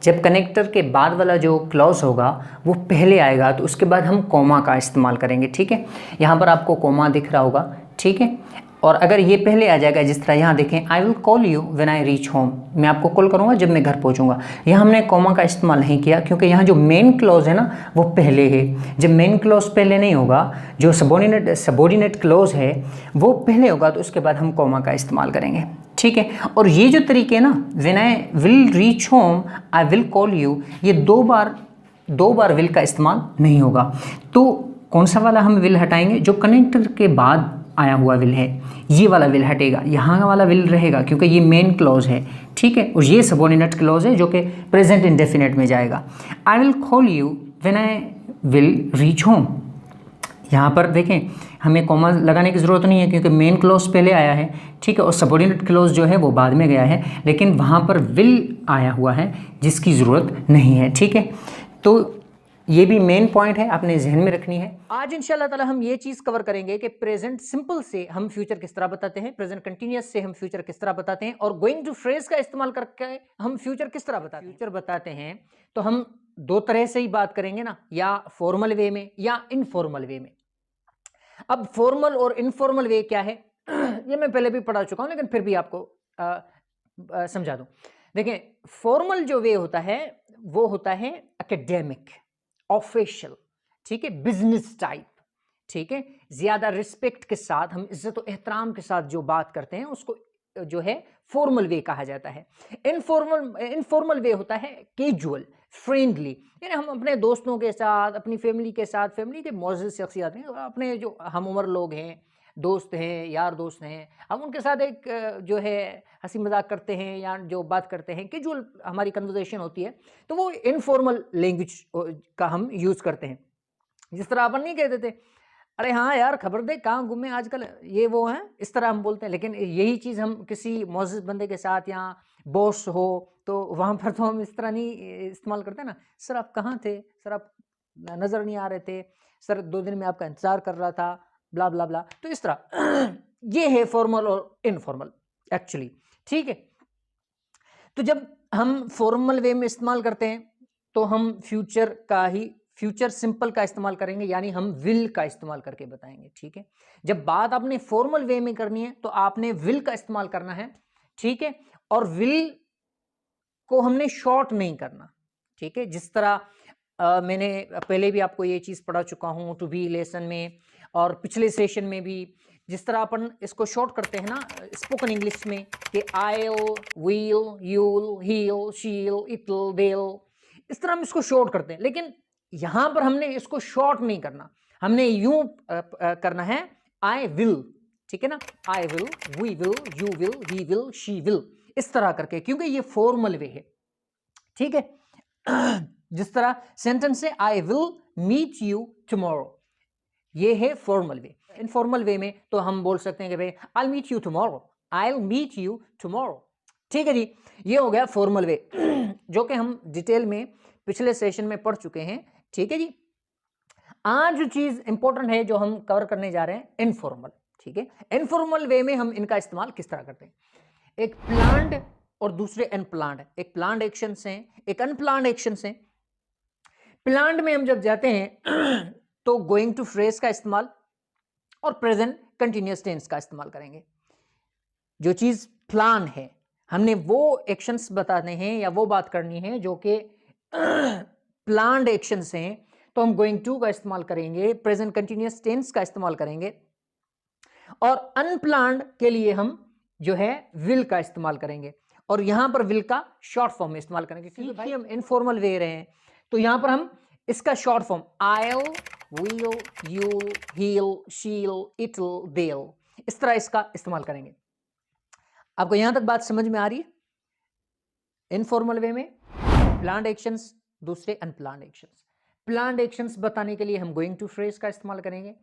जब कनेक्टर के बाद वाला जो क्लॉज होगा वो पहले आएगा तो उसके बाद हम कॉमा का इस्तेमाल करेंगे। ठीक है, यहाँ पर आपको कॉमा दिख रहा होगा। ठीक है, और अगर ये पहले आ जाएगा, जिस तरह यहाँ देखें, I will call you when I reach home, मैं आपको कॉल करूँगा जब मैं घर पहुँचूँगा। यहाँ हमने कॉमा का इस्तेमाल नहीं किया क्योंकि यहाँ जो मेन क्लॉज है ना वो पहले है। जब मेन क्लॉज पहले नहीं होगा, जो सबॉर्डिनेट क्लॉज है वो पहले होगा, तो उसके बाद हम कॉमा का इस्तेमाल करेंगे। ठीक है, और ये जो तरीके है ना, when I will reach home I will call you, ये दो बार विल का इस्तेमाल नहीं होगा। तो कौन सा वाला हम विल हटाएंगे, जो कनेक्टर के बाद आया हुआ विल है, ये वाला विल हटेगा, यहाँ वाला विल रहेगा क्योंकि ये मेन क्लॉज है। ठीक है, और ये सबऑर्डिनेट क्लॉज है जो कि प्रेजेंट इंडेफिनिट में जाएगा। I will call you when I will reach home, यहाँ पर देखें हमें कॉमा लगाने की ज़रूरत नहीं है क्योंकि मेन क्लॉज पहले आया है। ठीक है, और सबऑर्डिनेट क्लॉज जो है वो बाद में गया है, लेकिन वहाँ पर विल आया हुआ है जिसकी ज़रूरत नहीं है। ठीक है, तो ये भी मेन पॉइंट है, आपने जहन में रखनी है। आज इंशाल्लाह ताला हम ये चीज़ कवर करेंगे कि प्रेजेंट सिंपल से हम फ्यूचर किस तरह बताते हैं, प्रेजेंट कंटिन्यूअस से हम फ्यूचर किस तरह बताते हैं, और गोइंग टू फ्रेज का इस्तेमाल करके हम फ्यूचर किस तरह बताते हैं। फ्यूचर बताते हैं तो हम दो तरह से ही बात करेंगे ना, या फॉर्मल वे में या इनफॉर्मल वे में। अब फॉर्मल और इनफॉर्मल वे क्या है ये मैं पहले भी पढ़ा चुका हूं, लेकिन फिर भी आपको समझा दूं। देखें, फॉर्मल जो वे होता है वो होता है एकेडमिक, ऑफिशियल, ठीक है, बिजनेस टाइप। ठीक है, ज्यादा रिस्पेक्ट के साथ, हम इज्जत और एहतराम के साथ जो बात करते हैं उसको जो है फॉर्मल वे कहा जाता है। इनफॉर्मल वे होता है कैजुअल, फ्रेंडली, यानी हम अपने दोस्तों के साथ, अपनी फैमिली के साथ, फैमिली के मौजूद शख्सियत हैं, अपने जो हम उम्र लोग हैं, दोस्त हैं, यार दोस्त हैं, हम उनके साथ एक जो है हंसी मजाक करते हैं या जो बात करते हैं, कैजुअल हमारी कन्वर्सेशन होती है, तो वो इनफॉर्मल लैंग्वेज का हम यूज़ करते हैं। जिस तरह अपन नहीं कहते थे, अरे हाँ यार खबर दे कहाँ घूमे आजकल, ये वो हैं, इस तरह हम बोलते हैं। लेकिन यही चीज़ हम किसी मौजूद बंदे के साथ या बॉस हो तो वहाँ पर तो हम इस तरह नहीं इस्तेमाल करते ना, सर आप कहाँ थे, सर आप नज़र नहीं आ रहे थे, सर 2 दिन में आपका इंतज़ार कर रहा था, ब्ला ब्ला ब्ला। तो इस तरह ये है फॉर्मल और इनफॉर्मल एक्चुअली। ठीक है, तो जब हम फॉर्मल वे में इस्तेमाल करते हैं तो हम फ्यूचर सिंपल का इस्तेमाल करेंगे, यानी हम विल का इस्तेमाल करके बताएंगे। ठीक है, जब बात आपने फॉर्मल वे में करनी है तो आपने विल का इस्तेमाल करना है। ठीक है, और विल को हमने शॉर्ट नहीं करना। ठीक है, जिस तरह मैंने पहले भी आपको ये चीज़ पढ़ा चुका हूँ टू बी लेसन में, और पिछले सेशन में भी, जिस तरह अपन इसको शॉर्ट करते हैं ना स्पोकन इंग्लिश में कि आइल, will, you'll, he'll, she'll, it'll, देल, इस तरह हम इसको शॉर्ट करते हैं। लेकिन यहाँ पर हमने इसको शॉर्ट नहीं करना, हमने यूं करना है आई विल। ठीक है ना, I will, we will, you will, he will, she will, इस तरह करके, क्योंकि ये फॉर्मल वे है। ठीक है, जिस तरह सेंटेंस है I will meet you tomorrow, ये है फॉर्मल वे। इनफॉर्मल वे में तो हम बोल सकते हैं कि भाई I meet you tomorrow, I will meet you tomorrow. ठीक है जी, ये हो गया फॉर्मल वे जो कि हम डिटेल में पिछले सेशन में पढ़ चुके हैं। ठीक है जी, आज जो चीज इंपॉर्टेंट है जो हम कवर करने जा रहे हैं, इनफॉर्मल। ठीक है, इनफॉर्मल वे में हम इनका इस्तेमाल किस तरह करते हैं। एक प्लान्ड और दूसरे अनप्लान्ड, एक प्लान्ड एक्शन हैं, एक अनप्लान्ड एक्शन हैं। प्लान्ड में हम जब जाते हैं तो गोइंग टू फ्रेज का इस्तेमाल और प्रेजेंट कंटिन्यूअस टेंस का इस्तेमाल करेंगे। जो चीज प्लान है, हमने वो एक्शंस बताने हैं या वो बात करनी है जो कि प्लान्ड एक्शंस हैं, तो हम गोइंग टू का इस्तेमाल करेंगे, प्रेजेंट कंटिन्यूअस टेंस का इस्तेमाल करेंगे, और अनप्लान्ड के लिए हम जो है विल का इस्तेमाल करेंगे, और यहां पर विल का शॉर्ट फॉर्म में इस्तेमाल करेंगे क्योंकि भाई हम इनफॉर्मल वे रहे हैं। तो यहां पर हम इसका short form I'll, will, you'll, he'll, she'll, it'll, देल, इस तरह इसका इस्तेमाल करेंगे। आपको यहां तक बात समझ में आ रही है? इनफॉर्मल वे में प्लान्ड एक्शंस, दूसरे अनप्लान्ड एक्शंस। प्लान्ड एक्शंस बताने के लिए हम गोइंग टू फ्रेज का इस्तेमाल करेंगे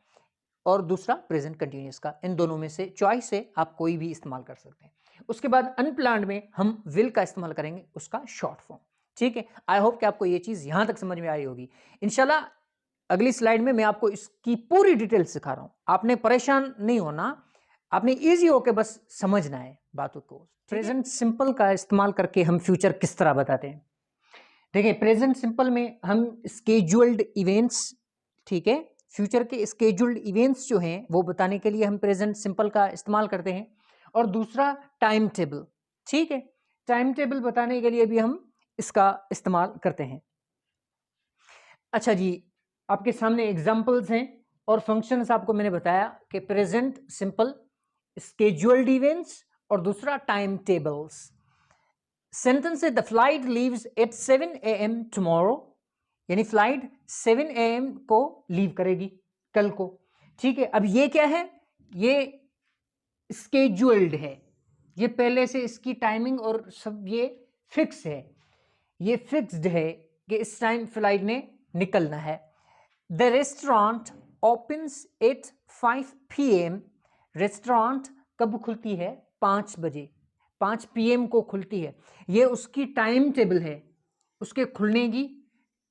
और दूसरा प्रेजेंट कंटिन्यूअस का। इन दोनों में से चॉइस है, आप कोई भी इस्तेमाल कर सकते हैं। उसके बाद अनप्लान्ड में हम विल का इस्तेमाल करेंगे, उसका शॉर्ट फॉर्म। ठीक है, आई होप कि आपको ये चीज यहां तक समझ में आई होगी। इंशाल्लाह अगली स्लाइड में मैं आपको इसकी पूरी डिटेल सिखा रहा हूं। आपने परेशान नहीं होना, आपने इजी होकर बस समझना है बातों को। प्रेजेंट सिंपल का इस्तेमाल करके हम फ्यूचर किस तरह बताते हैं। देखिए, प्रेजेंट सिंपल में हम स्केड्यूल्ड इवेंट्स, ठीक है, फ्यूचर के स्केड्यूल्ड इवेंट्स जो हैं वो बताने के लिए हम प्रेजेंट सिंपल का इस्तेमाल करते हैं। और दूसरा टाइम टेबल, ठीक है, टाइम टेबल बताने के लिए भी हम इसका इस्तेमाल करते हैं। अच्छा जी, आपके सामने एग्जाम्पल्स हैं और फंक्शंस आपको मैंने बताया कि प्रेजेंट सिंपल, स्केड्यूल्ड इवेंट्स और दूसरा टाइम टेबल्स। सेंटेंस है the flight leaves eight 7 AM tomorrow, यानी फ्लाइट 7 AM को लीव करेगी, कल को। ठीक है, अब ये क्या है, ये स्केड्यूल्ड है, ये पहले से इसकी टाइमिंग और सब ये फिक्स है, ये फिक्स्ड है कि इस टाइम फ्लाइट ने निकलना है। The restaurant opens eight 5 PM, restaurant कब खुलती है, 5 बजे, 5 PM को खुलती है। ये उसकी टाइम टेबल है, उसके खुलने की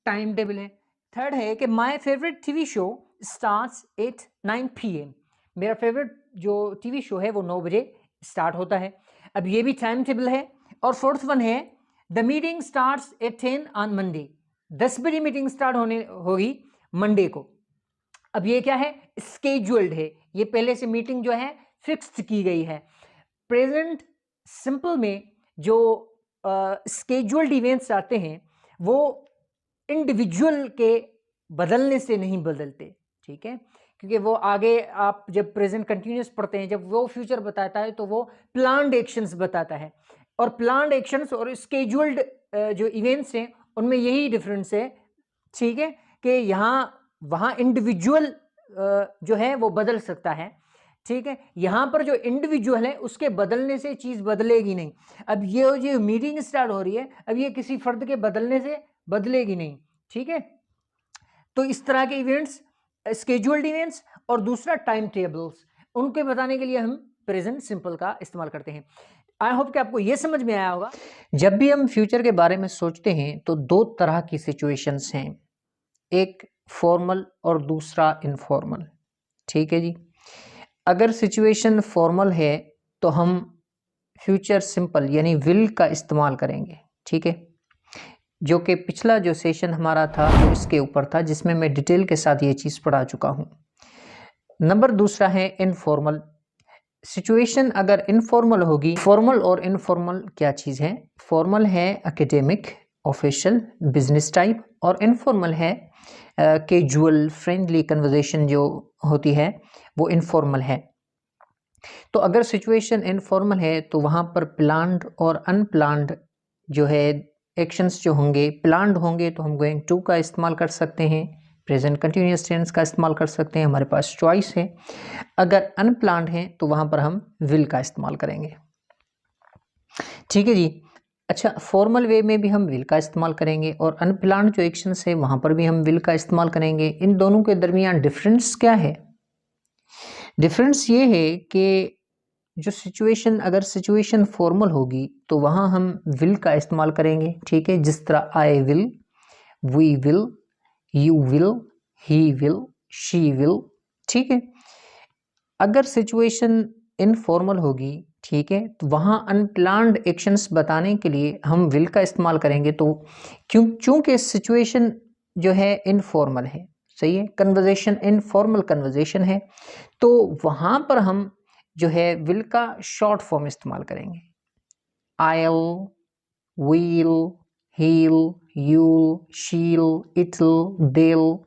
टाइम टेबल है। थर्ड है कि my favourite TV show starts at 9 PM, मेरा फेवरेट जो टीवी शो है वो 9 बजे स्टार्ट होता है। अब ये भी टाइम टेबल है। और फोर्थ वन है the meeting starts at 10 on Monday, 10 बजे मीटिंग स्टार्ट होने होगी मंडे को। अब ये क्या है, स्केड्यूल्ड है, ये पहले से मीटिंग जो है फिक्स्ड की गई है। प्रेजेंट सिंपल में जो स्केड्यूल्ड इवेंट्स आते हैं वो इंडिविजुअल के बदलने से नहीं बदलते, ठीक है, क्योंकि वो आगे आप जब प्रेजेंट कंटिन्यूअस पढ़ते हैं, जब वो फ्यूचर बताता है तो वो प्लान्ड एक्शंस बताता है। और प्लान्ड एक्शंस और स्केड्यूल्ड जो इवेंट्स हैं उनमें यही डिफरेंस है, ठीक है, कि वहाँ इंडिविजुअल जो है वो बदल सकता है, ठीक है। यहाँ पर जो इंडिविजुअल है उसके बदलने से चीज़ बदलेगी नहीं। अब ये जो मीटिंग स्टार्ट हो रही है, अब ये किसी फर्द के बदलने से बदलेगी नहीं, ठीक है। तो इस तरह के इवेंट्स, स्केड्यूल्ड इवेंट्स और दूसरा टाइम टेबल्स, उनके बताने के लिए हम प्रेजेंट सिंपल का इस्तेमाल करते हैं। आई होप कि आपको यह समझ में आया होगा। जब भी हम फ्यूचर के बारे में सोचते हैं तो दो तरह की सिचुएशंस हैं, एक फॉर्मल और दूसरा इनफॉर्मल, ठीक है जी। अगर सिचुएशन फॉर्मल है तो हम फ्यूचर सिंपल यानी विल का इस्तेमाल करेंगे, ठीक है, जो कि पिछला जो सेशन हमारा था वो इसके ऊपर था, जिसमें मैं डिटेल के साथ ये चीज़ पढ़ा चुका हूँ। नंबर दूसरा है इनफॉर्मल सिचुएशन। अगर इनफॉर्मल होगी, फॉर्मल और इनफॉर्मल क्या चीज़ है, फॉर्मल है एकेडमिक, ऑफिशियल, बिजनेस टाइप, और इनफॉर्मल है कैजुअल, फ्रेंडली कन्वर्सेशन जो होती है वो इनफॉर्मल है। तो अगर सिचुएशन इनफॉर्मल है तो वहाँ पर प्लान्ड और अनप्लान्ड जो है एक्शंस जो होंगे, प्लान्ड होंगे तो हम गोइंग टू का इस्तेमाल कर सकते हैं, प्रेजेंट कंटिन्यूअस टेंस का इस्तेमाल कर सकते हैं, हमारे पास चॉइस है। अगर अनप्लान्ड है तो वहाँ पर हम विल का इस्तेमाल करेंगे, ठीक है जी। अच्छा, फॉर्मल वे में भी हम विल का इस्तेमाल करेंगे और अनप्लान्ड जो एक्शंस है वहाँ पर भी हम विल का इस्तेमाल करेंगे। इन दोनों के दरमियान डिफरेंस क्या है? डिफरेंस ये है कि जो सिचुएशन, अगर सिचुएशन फॉर्मल होगी तो वहाँ हम विल का इस्तेमाल करेंगे, ठीक है, जिस तरह I will, we will, you will, he will, she will, ठीक है। अगर सिचुएशन इनफॉर्मल होगी, ठीक है, तो वहाँ अनप्लान्ड एक्शंस बताने के लिए हम विल का इस्तेमाल करेंगे। तो चूंकि सिचुएशन जो है इनफॉर्मल है, सही है, कन्वर्सेशन इनफॉर्मल कन्वर्सेशन है, तो वहाँ पर हम जो है विल का शॉर्ट फॉर्म इस्तेमाल करेंगे, आइल, वील, हील, यूल, शील, इटल, देल,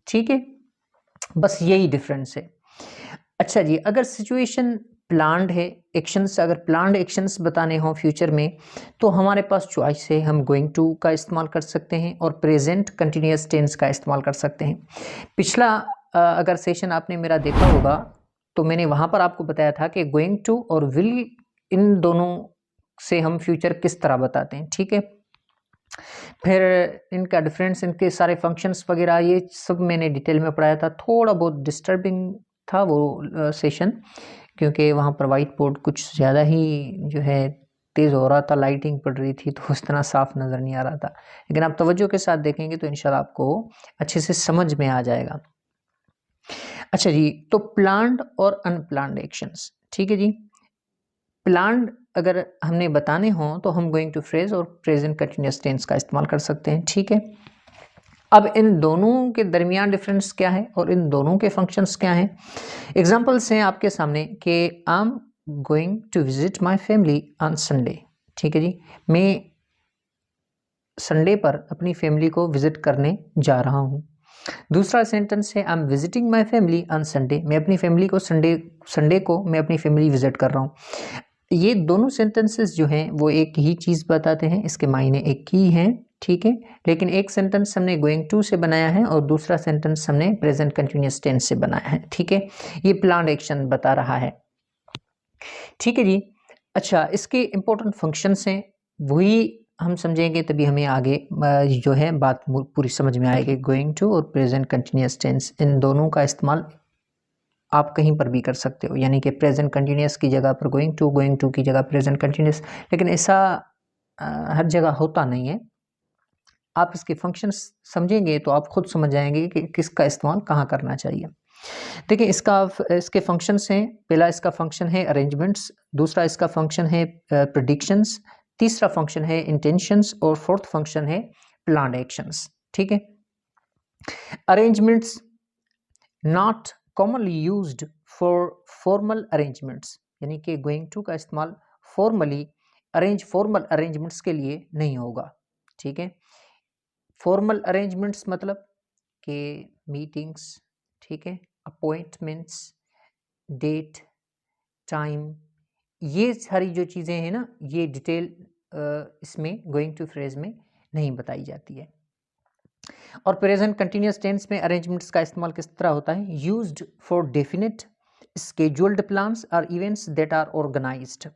ठीक है, बस यही डिफरेंस है। अच्छा जी, अगर सिचुएशन प्लान्ड है, एक्शंस, अगर प्लान्ड एक्शंस बताने हों फ्यूचर में तो हमारे पास चॉइस है, हम गोइंग टू का इस्तेमाल कर सकते हैं और प्रेजेंट कंटिन्यूअस टेंस का इस्तेमाल कर सकते हैं। पिछला अगर सेशन आपने मेरा देखा होगा तो मैंने वहाँ पर आपको बताया था कि गोइंग टू और विल, इन दोनों से हम फ्यूचर किस तरह बताते हैं, ठीक है। फिर इनका डिफरेंस, इनके सारे फंक्शंस वगैरह, ये सब मैंने डिटेल में पढ़ाया था। थोड़ा बहुत डिस्टर्बिंग था वो सेशन, क्योंकि वहाँ पर वाइट बोर्ड कुछ ज़्यादा ही जो है तेज़ हो रहा था, लाइटिंग पड़ रही थी, तो उस तरह साफ नज़र नहीं आ रहा था। लेकिन आप तवज्जो के साथ देखेंगे तो इंशाल्लाह आपको अच्छे से समझ में आ जाएगा। अच्छा जी, तो प्लान्ड और अनप्लान्ड एक्शंस, ठीक है जी। प्लान्ड अगर हमने बताने हों तो हम गोइंग टू फ्रेज और प्रेजेंट कंटिन्यूअस टेंस का इस्तेमाल कर सकते हैं, ठीक है। अब इन दोनों के दरमियान डिफरेंस क्या है और इन दोनों के फंक्शंस क्या हैं। एग्जांपल्स हैं आपके सामने कि I am going to visit my family on Sunday, ठीक है जी, मैं संडे पर अपनी फैमिली को विजिट करने जा रहा हूँ। दूसरा सेंटेंस है I am visiting my family on Sunday, मैं अपनी फैमिली को संडे को मैं अपनी फैमिली विजिट कर रहा हूँ। ये दोनों सेंटेंसेस जो हैं वो एक ही चीज़ बताते हैं, इसके मायने एक ही हैं, ठीक है। लेकिन एक सेंटेंस हमने गोइंग टू से बनाया है और दूसरा सेंटेंस हमने प्रेजेंट कंटिन्यूअस टेंस से बनाया है, ठीक है। ये प्लान्ड एक्शन बता रहा है, ठीक है जी। अच्छा, इसके इम्पोर्टेंट फंक्शंस हैं, वही हम समझेंगे तभी हमें आगे जो है बात पूरी समझ में आएगी। गोइंग टू और प्रेजेंट कंटिन्यूअस टेंस, इन दोनों का इस्तेमाल आप कहीं पर भी कर सकते हो, यानी कि प्रेजेंट कंटिन्यूअस की जगह पर गोइंग टू की जगह प्रेजेंट कंटिन्यूअस। लेकिन ऐसा हर जगह होता नहीं है। आप इसके फंक्शंस समझेंगे तो आप खुद समझ जाएंगे कि किसका इस्तेमाल कहाँ करना चाहिए। देखिए, इसके फंक्शंस हैं। पहला इसका फंक्शन है अरेंजमेंट्स, दूसरा इसका फंक्शन है प्रेडिक्शंस, तीसरा फंक्शन है इंटेंशंस और फोर्थ फंक्शन है प्लान्ड एक्शंस, ठीक है। Arrangements not commonly used for formal arrangements, यानी कि गोइंग टू का इस्तेमाल फॉर्मल अरेंजमेंट्स के लिए नहीं होगा, ठीक है। फॉर्मल अरेंजमेंट्स मतलब कि मीटिंग्स, ठीक है, अपॉइंटमेंट्स, डेट, टाइम, ये सारी जो चीज़ें हैं ना, ये डिटेल इसमें गोइंग टू फ्रेज में नहीं बताई जाती है। और प्रेजेंट कंटिन्यूअस टेंस में अरेंजमेंट्स का इस्तेमाल किस तरह होता है, used for definite scheduled plans और इवेंट्स दैट आर ऑर्गेनाइज्ड।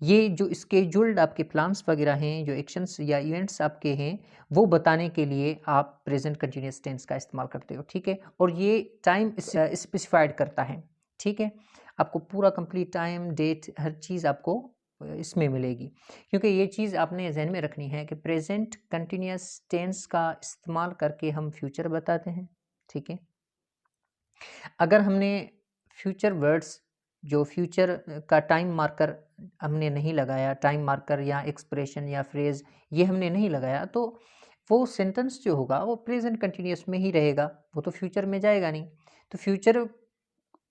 ये जो स्केड्यूल्ड आपके प्लान्स वगैरह हैं, जो एक्शंस या इवेंट्स आपके हैं, वो बताने के लिए आप प्रेजेंट कंटिन्यूअस टेंस का इस्तेमाल करते हो, ठीक है। और ये टाइम स्पेसिफाइड करता है, ठीक है। आपको पूरा कंप्लीट टाइम, डेट, हर चीज़ आपको इसमें मिलेगी, क्योंकि ये चीज़ आपने जहन में रखनी है कि प्रेजेंट कंटिन्यूअस टेंस का इस्तेमाल करके हम फ्यूचर बताते हैं, ठीक है। अगर हमने फ्यूचर वर्ड्स, जो फ्यूचर का टाइम मार्कर हमने नहीं लगाया, टाइम मार्कर या एक्सप्रेशन या फ्रेज ये हमने नहीं लगाया, तो वो सेंटेंस जो होगा वो प्रेजेंट कंटिन्यूअस में ही रहेगा, वो तो फ्यूचर में जाएगा नहीं। तो फ्यूचर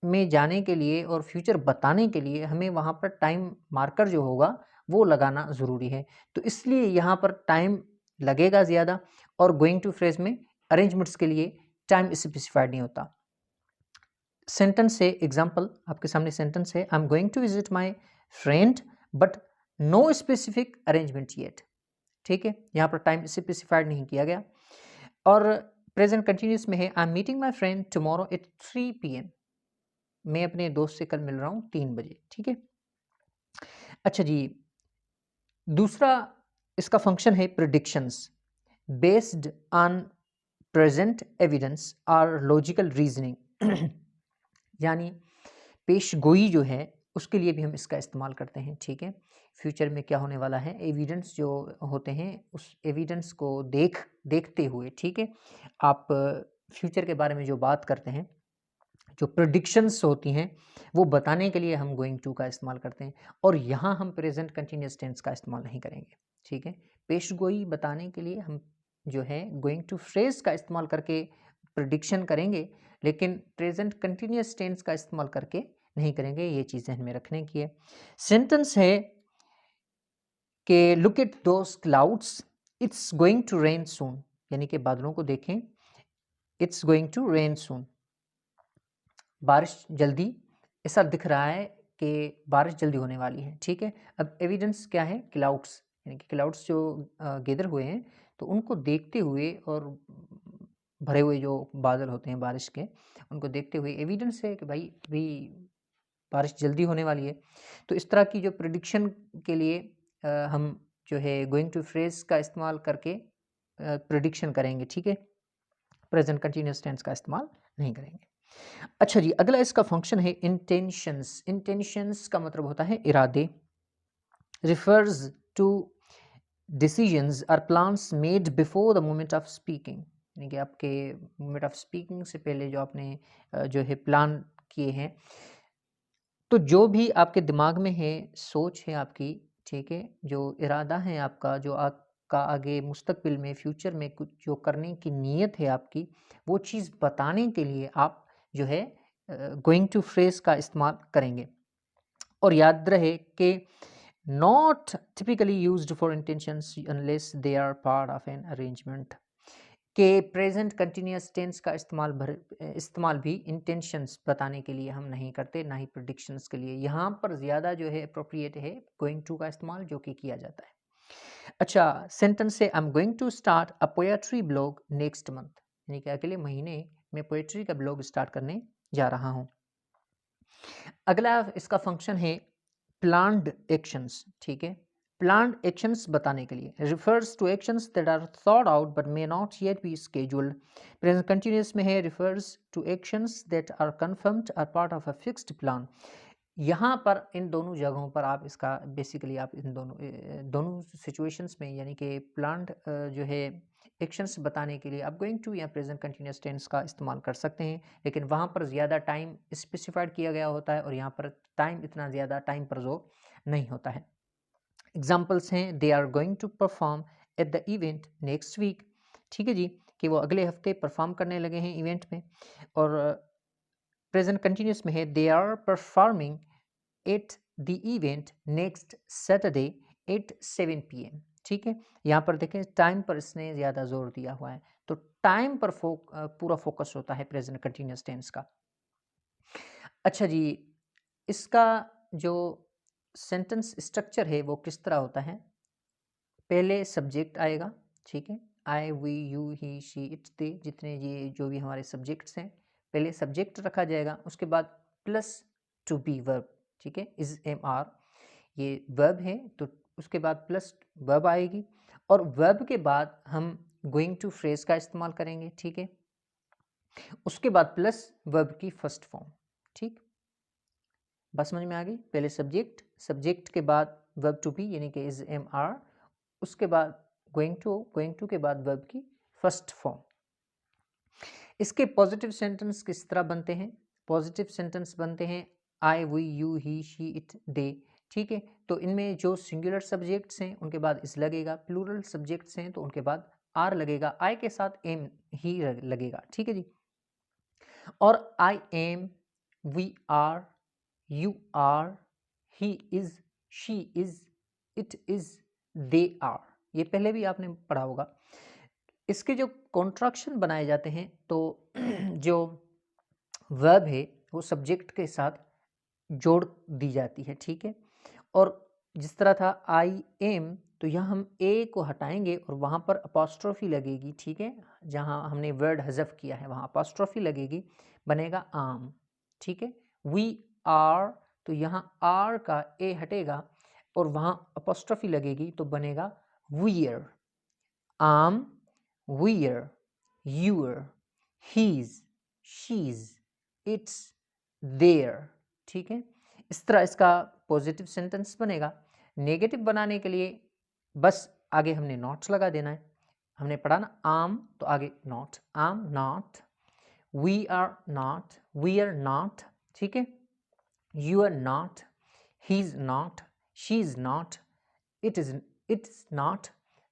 में जाने के लिए और फ्यूचर बताने के लिए हमें वहाँ पर टाइम मार्कर जो होगा वो लगाना ज़रूरी है। तो इसलिए यहाँ पर टाइम लगेगा ज़्यादा, और गोइंग टू फ्रेज में अरेंजमेंट्स के लिए टाइम स्पेसिफाइड नहीं होता। सेंटेंस है, एग्जाम्पल आपके सामने सेंटेंस है, I am going to visit my friend but no specific arrangement yet, ठीक है। यहाँ पर टाइम स्पेसिफाइड नहीं किया गया। और प्रेजेंट कंटिन्यूस में है, I am meeting my friend tomorrow at 3 PM, मैं अपने दोस्त से कल मिल रहा हूँ 3 बजे, ठीक है। अच्छा जी, दूसरा इसका फंक्शन है predictions based on present evidence और लॉजिकल रीजनिंग, यानी पेशगोई जो है उसके लिए भी हम इसका इस्तेमाल करते हैं, ठीक है। फ्यूचर में क्या होने वाला है, एविडेंस जो होते हैं उस एविडेंस को देखते हुए, ठीक है, आप फ्यूचर के बारे में जो बात करते हैं, जो प्रेडिक्शंस होती हैं, वो बताने के लिए हम गोइंग टू का इस्तेमाल करते हैं। और यहाँ हम प्रेजेंट कंटिन्यूअस टेंस का इस्तेमाल नहीं करेंगे, ठीक है। पेशगोई बताने के लिए हम जो है गोइंग टू फ्रेज का इस्तेमाल करके प्रेडिक्शन करेंगे, लेकिन प्रेजेंट कंटिन्यूअस टेंस का इस्तेमाल करके नहीं करेंगे, ये चीज़ ध्यान में रखने की है। सेंटेंस है कि look at those clouds, it's going to rain soon, यानी कि बादलों को देखें, it's going to rain soon, बारिश जल्दी, ऐसा दिख रहा है कि बारिश जल्दी होने वाली है, ठीक है। अब एविडेंस क्या है, क्लाउड्स, यानी कि क्लाउड्स जो गैदर हुए हैं, तो उनको देखते हुए और भरे हुए जो बादल होते हैं बारिश के, उनको देखते हुए एविडेंस है कि भाई अभी बारिश जल्दी होने वाली है। तो इस तरह की जो प्रिडिक्शन के लिए हम जो है गोइंग टू फ्रेज का इस्तेमाल करके प्रिडिक्शन करेंगे, ठीक है। प्रेजेंट कंटिन्यूस टेंस का इस्तेमाल नहीं करेंगे। अच्छा जी, अगला इसका फंक्शन है इंटेंशंस। इंटेंशंस का मतलब होता है इरादे। Refers to decisions or plans made before the moment of speaking, यानी कि आपके मोमेंट ऑफ स्पीकिंग से पहले जो आपने जो है प्लान किए हैं। तो जो भी आपके दिमाग में है, सोच है आपकी, ठीक है, जो इरादा है आपका, जो आपका आगे मुस्तकबिल में, फ्यूचर में कुछ जो करने की नीयत है आपकी, वो चीज़ बताने के लिए आप जो है गोइंग टू फ्रेज का इस्तेमाल करेंगे। और याद रहे कि not typically used for intentions unless they are part of an arrangement, के प्रेजेंट कंटिन्यूस टेंस का इस्तेमाल भी इंटेंशंस बताने के लिए हम नहीं करते, ना ही प्रेडिक्शंस के लिए। यहाँ पर ज़्यादा जो है अप्रोप्रिएट है गोइंग टू का इस्तेमाल, जो कि किया जाता है। अच्छा, सेंटेंस से I am going to start a poetry blog next month, यानी कि अगले महीने में पोएट्री का ब्लॉग स्टार्ट करने जा रहा हूँ। अगला इसका फंक्शन है प्लान्ड एक्शंस, ठीक है। प्लान्ड एक्शंस बताने के लिए refers to actions that are thought out but may not yet be scheduled. Present continuous में है refers to actions that are confirmed or part of a fixed plan. यहाँ पर इन दोनों जगहों पर आप इसका बेसिकली आप इन दोनों सिचुएशंस में, यानी कि प्लान्ड जो है एक्शंस बताने के लिए आप गोइंग टू या प्रेजेंट कंटिन्यूअस टेंस का इस्तेमाल कर सकते हैं, लेकिन वहाँ पर ज़्यादा टाइम स्पेसिफाइड किया गया होता है और यहाँ पर टाइम इतना ज़्यादा टाइम पर जोर नहीं होता है। एग्जाम्पल्स हैं, they are going to perform at the event next week, ठीक है जी, कि वो अगले हफ्ते परफॉर्म करने लगे हैं इवेंट में। और प्रेजेंट कंटिन्यूअस में है they are performing at the event next Saturday at 7 PM, ठीक है। यहाँ पर देखें टाइम पर इसने ज़्यादा जोर दिया हुआ है, तो टाइम पर पूरा फोकस होता है प्रेजेंट कंटिन्यूअस टेंस का। अच्छा जी, इसका जो सेंटेंस स्ट्रक्चर है वो किस तरह होता है। पहले सब्जेक्ट आएगा, ठीक है, I, we, you, he, she, it, they, जितने ये जो भी हमारे सब्जेक्ट्स हैं, पहले सब्जेक्ट रखा जाएगा, उसके बाद प्लस टू बी वर्ब, ठीक है, इज, एम, आर, ये वर्ब है, तो उसके बाद प्लस वर्ब आएगी और वर्ब के बाद हम गोइंग टू फ्रेज का इस्तेमाल करेंगे, ठीक है। उसके बाद प्लस वर्ब की फर्स्ट फॉर्म, ठीक। बस समझ में आ गई। पहले सब्जेक्ट, सब्जेक्ट के बाद वर्ब टू बी यानी कि इज, एम, आर, उसके बाद गोइंग टू के बाद वर्ब की फर्स्ट फॉर्म। इसके पॉजिटिव सेंटेंस किस तरह बनते हैं। पॉजिटिव सेंटेंस बनते हैं I, we, you, he, she, it, they, ठीक है। तो इनमें जो सिंगुलर सब्जेक्ट्स हैं उनके बाद इस लगेगा, प्लूरल सब्जेक्ट्स हैं तो उनके बाद आर लगेगा, आई के साथ एम ही लगेगा, ठीक है जी। और I am, we are, you are, he is, she is, it is, they are, ये पहले भी आपने पढ़ा होगा। इसके जो कॉन्ट्रैक्शन बनाए जाते हैं तो जो वर्ब है वो सब्जेक्ट के साथ जोड़ दी जाती है, ठीक है। और जिस तरह था आई एम, तो यहाँ हम ए को हटाएंगे और वहाँ पर अपॉस्ट्रोफी लगेगी, ठीक है। जहाँ हमने वर्ड हज़फ किया है वहाँ अपॉस्ट्रोफी लगेगी, बनेगा आम, ठीक है। वी आर, तो यहाँ आर का ए हटेगा और वहाँ अपॉस्ट्रोफी लगेगी तो बनेगा we're, I'm, we're, you're, he's, she's, it's, there, ठीक है। इस तरह इसका पॉजिटिव सेंटेंस बनेगा। नेगेटिव बनाने के लिए बस आगे हमने नॉट लगा देना है। हमने पढ़ा ना आम, तो आगे not, am not, we are not, we are not, ठीक है, you are not, he is not, she is not, it's not,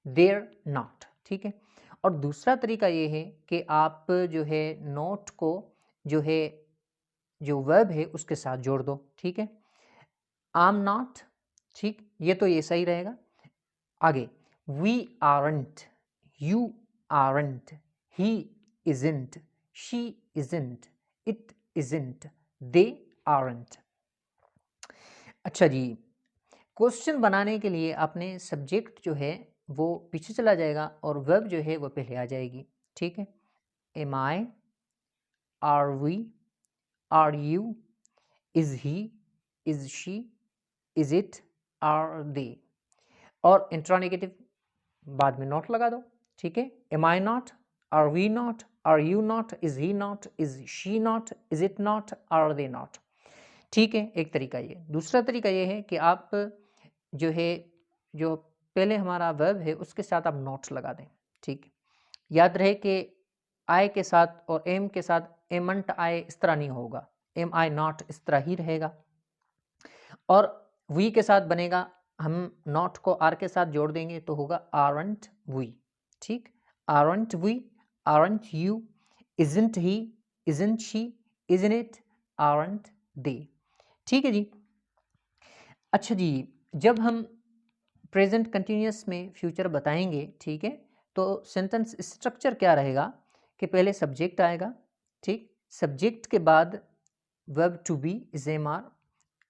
they're not, ठीक है। और दूसरा तरीका ये है कि आप जो है नोट को जो है जो वर्ब है उसके साथ जोड़ दो, ठीक है। आम नॉट, ठीक, ये तो ये सही रहेगा। आगे we aren't, you aren't, he isn't, she isn't, it isn't, they aren't. अच्छा जी, क्वेश्चन बनाने के लिए आपने सब्जेक्ट जो है वो पीछे चला जाएगा और वर्ब जो है वो पहले आ जाएगी, ठीक है। Am I, are we, are you, is he, is she, is it, are they. और इंट्रानेगेटिव बाद में नॉट लगा दो, ठीक है। Am I not, are we not, are you not, is he not, is she not, is it not, are they not. ठीक है, एक तरीका ये। दूसरा तरीका ये है कि आप जो है, जो पहले हमारा वर्ब है उसके साथ आप नॉट लगा दें, ठीक। याद रहे कि आई के साथ और एम के साथ एमंट आई इस तरह नहीं होगा, एम आई नॉट इस तरह ही रहेगा। और वी के साथ बनेगा, हम नॉट को आर के साथ जोड़ देंगे तो होगा आरंट वी, ठीक। Aren't we, aren't you, isn't he, isn't she, isn't it, aren't they. ठीक है जी। अच्छा जी, जब हम प्रेजेंट कंटिन्यूअस में फ्यूचर बताएंगे, ठीक है, तो सेंटेंस स्ट्रक्चर क्या रहेगा कि पहले सब्जेक्ट आएगा, ठीक। सब्जेक्ट के बाद verb to be is am are,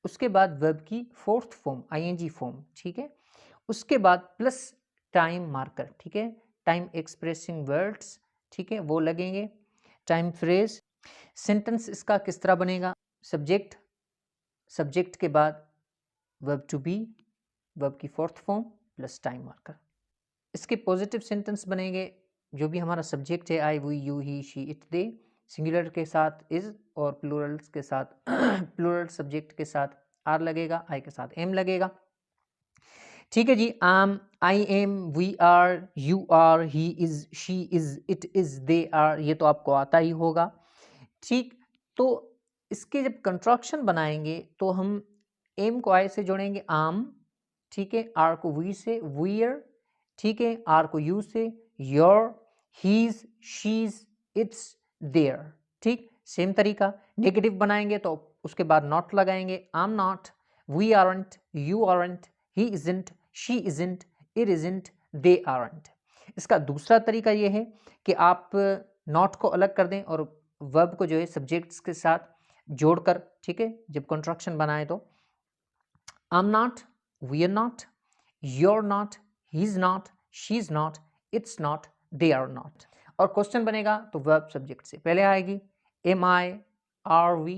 उसके बाद वर्ब की फोर्थ फॉर्म आईएनजी फॉर्म, ठीक है। उसके बाद प्लस टाइम मार्कर, ठीक है, टाइम एक्सप्रेसिंग वर्ड्स, ठीक है, वो लगेंगे। Time phrase. सेंटेंस इसका किस तरह बनेगा, सब्जेक्ट, सब्जेक्ट के बाद वर्ब टू बी, वर्ब की fourth form plus time marker. इसके पॉजिटिव सेंटेंस बनेंगे, जो भी हमारा सब्जेक्ट है I we you he she it they, singular के साथ इज और प्लूरल्स के साथ प्लूरल सब्जेक्ट के साथ आर लगेगा, आई के साथ एम लगेगा। ठीक है जी। I am, we are, you are, he is, she is, it is, they are, ये तो आपको आता ही होगा, ठीक। तो इसके जब कंट्रक्शन बनाएंगे तो हम एम को आई से जोड़ेंगे आम, ठीक है, आर को वी से वीयर, ठीक है, आर को यू से your, his, she's, it's, there, ठीक। सेम तरीका। नेगेटिव बनाएंगे तो उसके बाद नॉट लगाएंगे, am not, we aren't, you aren't, he isn't, she isn't, it isn't, they aren't. इसका दूसरा तरीका यह है कि आप नॉट को अलग कर दें और वर्ब को जो है सब्जेक्ट्स के साथ जोड़कर, ठीक है, जब कंट्रक्शन बनाए तो I'm not, we are not, you're not, he's not, she's not, it's not, they are not। और क्वेश्चन बनेगा तो वर्ब सब्जेक्ट से पहले आएगी, am I, are we,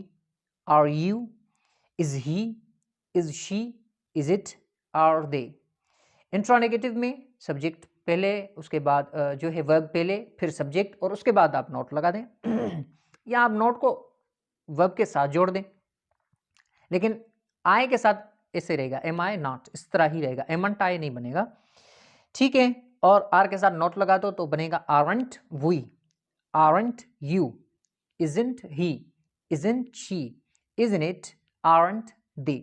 are you, is he, is she, is it, are they। इंट्रानेगेटिव में subject पहले, उसके बाद जो है वर्ब पहले, फिर सब्जेक्ट और उसके बाद आप नोट लगा दें या आप नोट को वर्ब के साथ जोड़ दें, लेकिन आई के साथ ऐसे रहेगा, एम आई नॉट, इस तरह ही रहेगा, एमंट आई नहीं बनेगा, ठीक है। और आर के साथ नोट लगा दो तो बनेगा aren't we, aren't you, isn't he, isn't she, isn't it, aren't they.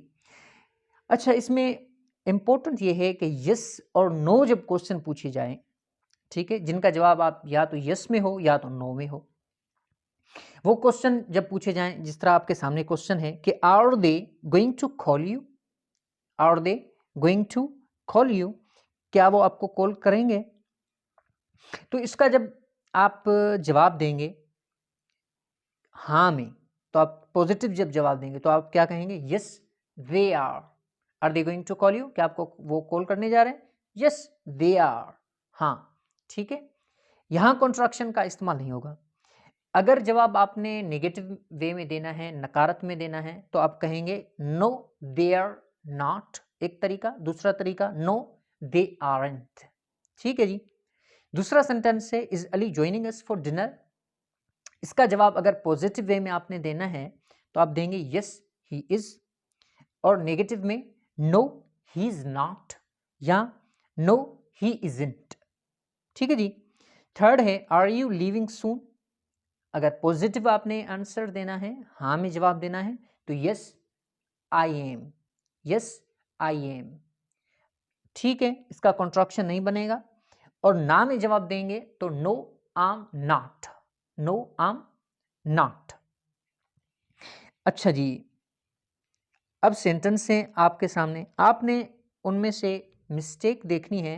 अच्छा, इसमें इंपॉर्टेंट ये है कि यस और नो जब क्वेश्चन पूछे जाएं, ठीक है, जिनका जवाब आप या तो यस में हो या तो नो में हो, वो क्वेश्चन जब पूछे जाएं, जिस तरह आपके सामने क्वेश्चन है कि are they going to call you, are they going to call you, क्या वो आपको कॉल करेंगे। तो इसका जब आप जवाब देंगे हाँ में, तो आप पॉजिटिव जब जवाब देंगे तो आप क्या कहेंगे, yes they are they going to call you, क्या आपको वो कॉल करने जा रहे हैं, यस दे आर, हाँ, ठीक है। यहां कॉन्ट्रैक्शन का इस्तेमाल नहीं होगा। अगर जवाब आपने नेगेटिव वे में देना है, नकारात्मक में देना है, तो आप कहेंगे नो दे आर नॉट, एक तरीका। दूसरा तरीका नो दे आरंट, ठीक है जी। दूसरा सेंटेंस है is Ali joining us for dinner. इसका जवाब अगर पॉजिटिव वे में आपने देना है तो आप देंगे यस ही इज, और नेगेटिव में नो ही इज नॉट या नो ही इजंट, ठीक है जी। थर्ड है आर यू लीविंग सून। अगर पॉजिटिव आपने आंसर देना है, हाँ में जवाब देना है, तो yes I am, yes I am, ठीक है, इसका कॉन्ट्रैक्शन नहीं बनेगा। और ना में जवाब देंगे तो नो आम नॉट, नो आम नॉट। अच्छा जी, अब सेंटेंस है आपके सामने, आपने उनमें से मिस्टेक देखनी है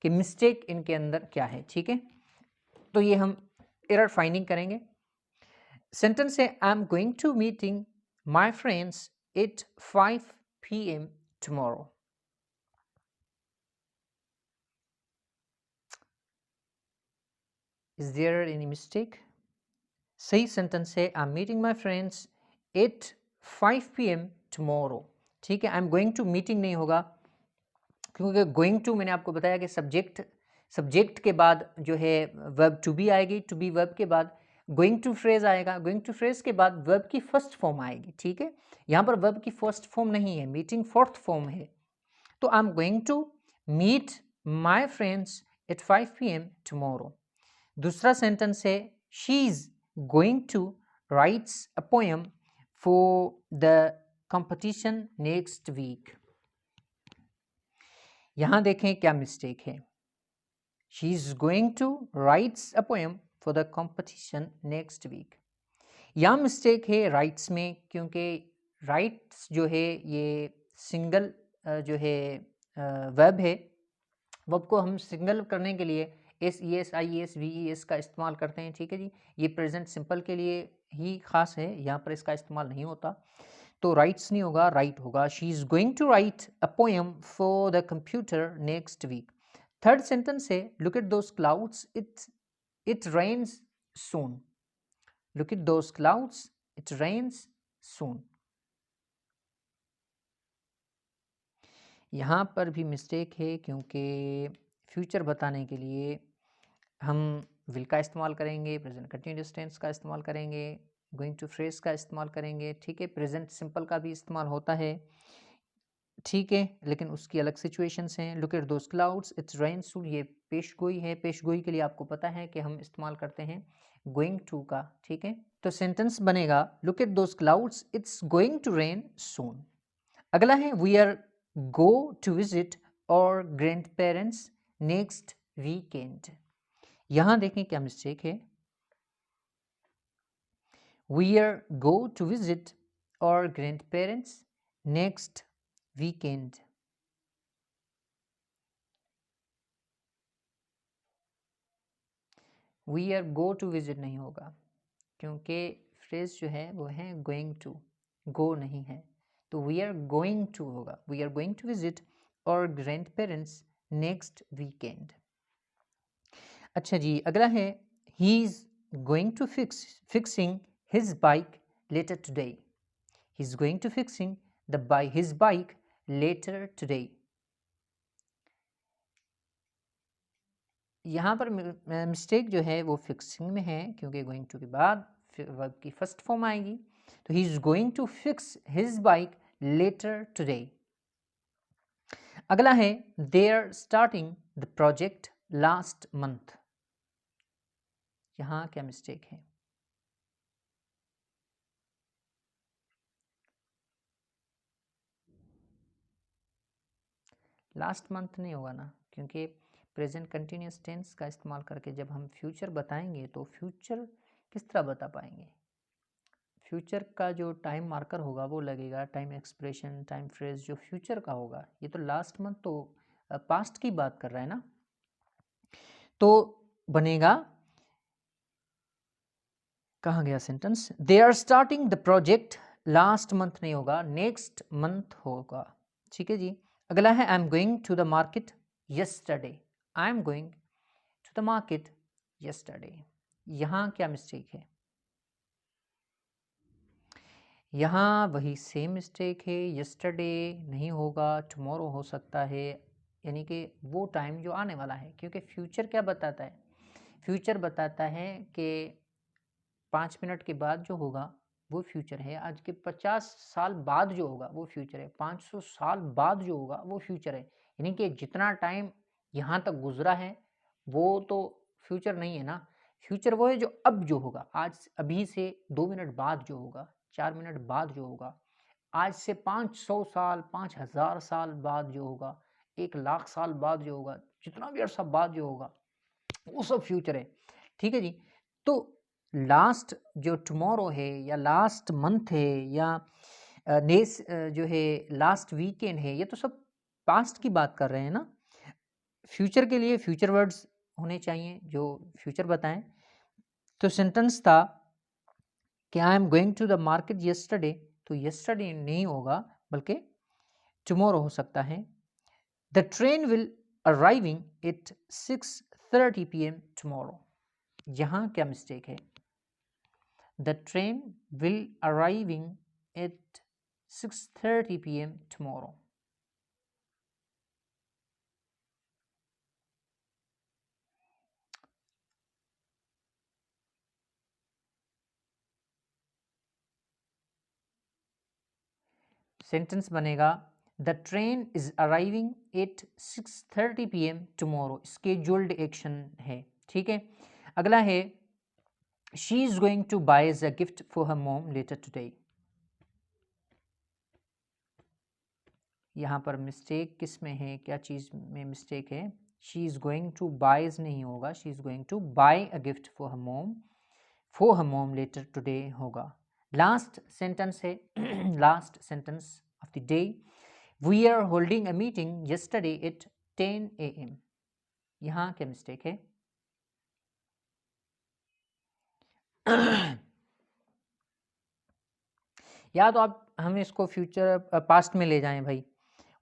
कि मिस्टेक इनके अंदर क्या है, ठीक है। तो ये हम एरर फाइंडिंग करेंगे। सेंटेंस है I am going to meeting my friends at 5 PM tomorrow। Is there any mistake? सही सेंटेंस है I am meeting my friends at 5 PM tomorrow, ठीक है। I am going to meeting नहीं होगा, क्योंकि going to मैंने आपको बताया कि सब्जेक्ट के बाद जो है वर्ब टू बी आएगी, टू बी वर्ब के बाद गोइंग टू फ्रेज आएगा, गोइंग टू फ्रेज के बाद वर्ब की फर्स्ट फॉर्म आएगी, ठीक है। यहाँ पर वर्ब की फर्स्ट फॉर्म नहीं है, मीटिंग फोर्थ फॉर्म है। तो I am going to meet my friends at 5 PM tomorrow. दूसरा सेंटेंस है she is going to writes a poem for the competition next week. यहां देखें क्या मिस्टेक है। She is going to writes a poem for the competition next week. यहाँ mistake है writes में, क्योंकि राइट्स जो है ये सिंगल जो है वर्ब है। वर्ब को हम सिंगल करने के लिए SES IES VES का इस्तेमाल करते हैं, ठीक है जी। ये प्रेजेंट सिंपल के लिए ही खास है, यहाँ पर इसका इस्तेमाल नहीं होता। तो राइट्स नहीं होगा, राइट होगा। She is going to write a poem for the computer next week. Third sentence है look at those clouds it rains soon. Look at those clouds it rains soon. यहाँ पर भी मिस्टेक है, क्योंकि future बताने के लिए हम विल का इस्तेमाल करेंगे, प्रेजेंट कंटिन्यूअस टेंस का इस्तेमाल करेंगे, गोइंग टू फ्रेज का इस्तेमाल करेंगे, ठीक है। प्रेजेंट सिंपल का भी इस्तेमाल होता है, ठीक है, लेकिन उसकी अलग सिचुएशंस हैं। Look at those clouds it's rain soon, ये पेश गोई है। पेश गोई के लिए आपको पता है कि हम इस्तेमाल करते हैं गोइंग टू का, ठीक है। तो सेंटेंस बनेगा look at those clouds it's going to rain soon. अगला है we are go to visit our grandparents next weekend. यहां देखें क्या मिस्टेक है। We are go to visit our grandparents next weekend. We are go to visit नहीं होगा, क्योंकि phrase जो है वो है गोइंग टू, गो नहीं है। तो वी आर गोइंग टू होगा, we are going to visit our grandparents next weekend. अच्छा जी, अगला है he is going to fixing his bike later today. He is going to fixing his bike later today. यहाँ पर mistake जो है वो फिक्सिंग में है, क्योंकि गोइंग टू के बाद वर्ब की फर्स्ट फॉर्म आएगी। तो he is going to fix his bike later today. अगला है they are starting the project last month. यहाँ क्या मिस्टेक है। लास्ट मंथ नहीं होगा ना, क्योंकि प्रेजेंट कंटिन्यूअस टेंस का इस्तेमाल करके जब हम फ्यूचर बताएंगे तो फ्यूचर किस तरह बता पाएंगे। फ्यूचर का जो टाइम मार्कर होगा वो लगेगा, टाइम एक्सप्रेशन, टाइम फ्रेज जो फ्यूचर का होगा। ये तो लास्ट मंथ तो पास्ट की बात कर रहा है ना। तो बनेगा, कहाँ गया sentence, they are starting the project last month नहीं होगा, नेक्स्ट मंथ होगा, ठीक है जी। अगला है I am going to the market yesterday. I am going to the market yesterday. यहाँ क्या मिस्टेक है। यहाँ वही सेम मिस्टेक है, यस्टरडे नहीं होगा, टुमारो हो सकता है, यानी कि वो टाइम जो आने वाला है। क्योंकि फ्यूचर क्या बताता है, फ्यूचर बताता है कि 5 मिनट के बाद जो होगा वो फ्यूचर है, आज के 50 साल बाद जो होगा वो फ्यूचर है, 500 साल बाद जो होगा वो फ्यूचर है। यानी कि जितना टाइम यहाँ तक गुजरा है वो तो फ्यूचर नहीं है ना। फ्यूचर वो है जो अब जो होगा, आज अभी से 2 मिनट बाद जो होगा, 4 मिनट बाद जो होगा, आज से 500 साल 5000 साल बाद जो होगा, 1 लाख साल बाद जो होगा, जितना भी अरसा बाद जो होगा वो सब फ्यूचर है, ठीक है जी। तो लास्ट जो टुमारो है या लास्ट मंथ है या जो है लास्ट वीकेंड है, ये तो सब पास्ट की बात कर रहे हैं ना। फ्यूचर के लिए फ्यूचर वर्ड्स होने चाहिए जो फ्यूचर बताएं। तो सेंटेंस था कि I am going to the market yesterday, तो यस्टरडे नहीं होगा बल्कि टुमारो हो सकता है। The train will arriving at 6:30 PM tomorrow. यहाँ क्या मिस्टेक है। The train will arriving at 6:30 p.m. tomorrow. Sentence बनेगा the train is arriving at 6:30 p.m. tomorrow. Scheduled action है, ठीक है। अगला है she is going to buy a gift for her mom later today. यहाँ पर मिस्टेक किस में है, क्या चीज़ में मिस्टेक है? She is going to buys नहीं होगा, she is going to buy a gift for her mom later today होगा। लास्ट सेंटेंस है last sentence of the day, we are holding a meeting yesterday at 10 AM। यहाँ क्या mistake है? या तो आप हम इसको फ्यूचर पास्ट में ले जाएं भाई,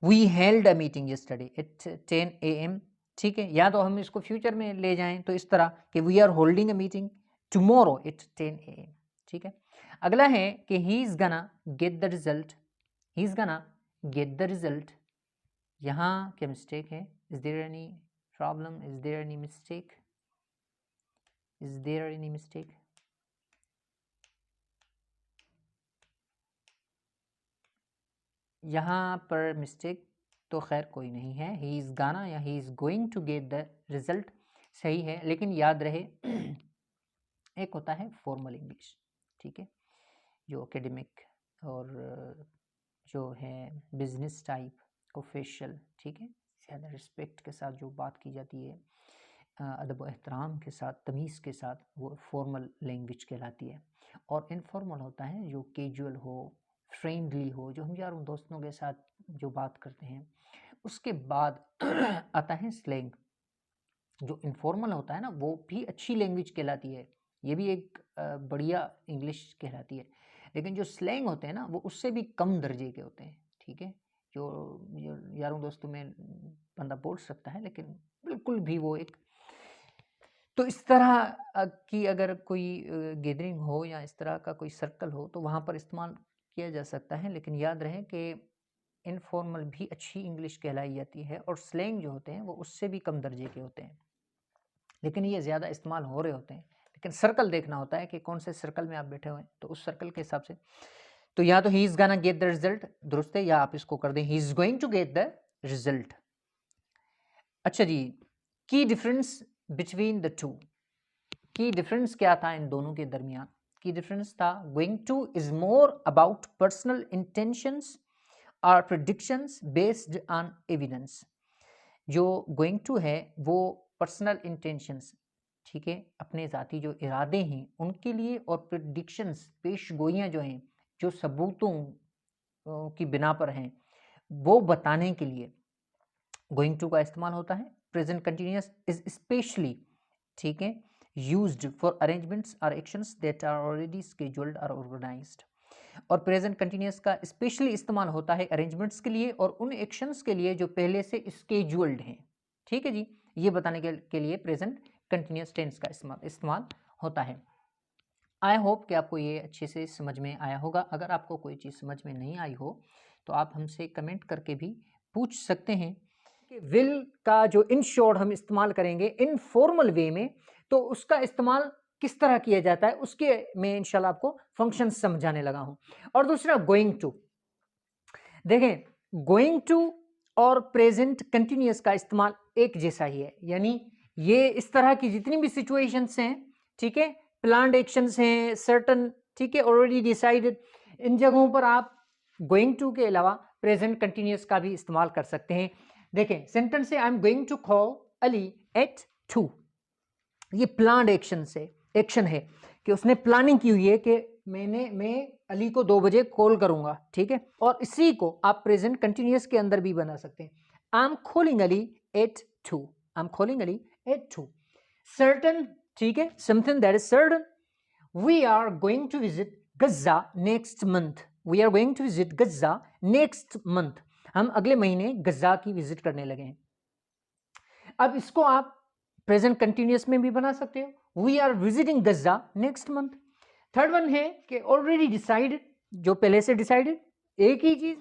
we held a meeting yesterday at 10 AM, ठीक है। या तो हम इसको फ्यूचर में ले जाएं तो इस तरह कि we are holding a meeting tomorrow at 10 AM, ठीक है। अगला है कि he is gonna get the result, he is gonna get the result. यहाँ क्या मिस्टेक है? Is there any problem, is there any mistake, is there any mistake? यहाँ पर मिस्टेक तो खैर कोई नहीं है, ही इज़ गाना या he is going to get the result सही है, लेकिन याद रहे एक होता है फॉर्मल इंग्लिश, ठीक है, जो एकेडमिक और जो है बिजनेस टाइप ऑफिशियल, ठीक है, ज़्यादा रिस्पेक्ट के साथ जो बात की जाती है, अदब व एहतराम के साथ, तमीज़ के साथ, वो फॉर्मल लैंग्वेज कहलाती है। और इनफॉर्मल होता है जो कैजुअल हो, फ्रेंडली हो, जो हम यारों दोस्तों के साथ जो बात करते हैं। उसके बाद आता है स्लैंग। जो इनफॉर्मल होता है ना, वो भी अच्छी लैंग्वेज कहलाती है, ये भी एक बढ़िया इंग्लिश कहलाती है। लेकिन जो स्लैंग होते हैं ना, वो उससे भी कम दर्जे के होते हैं, ठीक है। जो यारों दोस्तों में बंदा बोल सकता है, लेकिन बिल्कुल भी वो एक, तो इस तरह की अगर कोई गैदरिंग हो या इस तरह का कोई सर्कल हो तो वहाँ पर इस्तेमाल किया जा सकता है। लेकिन याद रहे कि इनफॉर्मल भी अच्छी इंग्लिश कहलाई जाती है और स्लैंग जो होते हैं वो उससे भी कम दर्जे के होते हैं, लेकिन ये ज़्यादा इस्तेमाल हो रहे होते हैं। लेकिन सर्कल देखना होता है कि कौन से सर्कल में आप बैठे हुए हैं, तो उस सर्कल के हिसाब से तो या तो he is gonna get the result दुरुस्त है, या आप इसको कर दें he is going to get the result. अच्छा जी, key difference between the two, key difference क्या था इन दोनों के दरमियान? की डिफरेंस था going to is more about personal intentions और प्रेडिक्शंस बेस्ड ऑन एविडेंस। जो गोइंग टू है वो पर्सनल इंटेंशंस, ठीक है, अपने ज़ाती जो इरादे हैं उनके लिए, और प्रेडिक्शंस पेशगोइयाँ जो हैं, जो सबूतों की बिना पर हैं, वो बताने के लिए गोइंग टू का इस्तेमाल होता है। प्रेजेंट कंटिन्यूअस इज स्पेशली, ठीक है, यूज्ड फॉर अरेंजमेंट्स और actions that are already scheduled और ऑर्गेनाइज्ड। और प्रेजेंट कंटिन्यूअस का स्पेशली इस्तेमाल होता है अरेंजमेंट्स के लिए और उन एक्शंस के लिए जो पहले से स्केड्यूल्ड हैं, ठीक है जी। ये बताने के लिए प्रेजेंट कंटिन्यूअस टेंस का इस्तेमाल होता है। आई होप कि आपको ये अच्छे से समझ में आया होगा। अगर आपको कोई चीज़ समझ में नहीं आई हो तो आप हमसे कमेंट करके भी पूछ सकते हैं। कि विल का जो इन शॉर्ट हम इस्तेमाल करेंगे इनफॉर्मल वे में, तो उसका इस्तेमाल किस तरह किया जाता है उसके मैं इंशाल्लाह आपको फंक्शन समझाने लगा हूं। और दूसरा गोइंग टू, देखें गोइंग टू और प्रेजेंट कंटिन्यूअस का इस्तेमाल एक जैसा ही है, यानी ये इस तरह की जितनी भी सिचुएशंस हैं, ठीक है, प्लान्ड एक्शंस हैं सर्टन, ठीक है, ऑलरेडी डिसाइडेड, इन जगहों पर आप गोइंग टू के अलावा प्रेजेंट कंटिन्यूअस का भी इस्तेमाल कर सकते हैं। देखें सेंटेंस है I am going to call Ali at 2, ये प्लान्ड एक्शन है कि उसने प्लानिंग की हुई है कि मैं अली को 2 बजे कॉल करूंगा, ठीक है। और इसी को आप प्रेजेंट कंटिन्यूअस के अंदर भी बना सकते हैं। I am calling Ali at 2, I am calling Ali at 2। Certain, ठीक है, something that is certain, we are going to visit Gaza next month, we are going to visit Gaza next month, हम अगले महीने गजा की विजिट करने लगे हैं। अब इसको आप प्रेजेंट कंटिन्यूअस में भी बना सकते हो, we are visiting Gaza next month. Third one है कि ऑलरेडी डिसाइडेड, जो पहले से डिसाइडेड, एक ही चीज,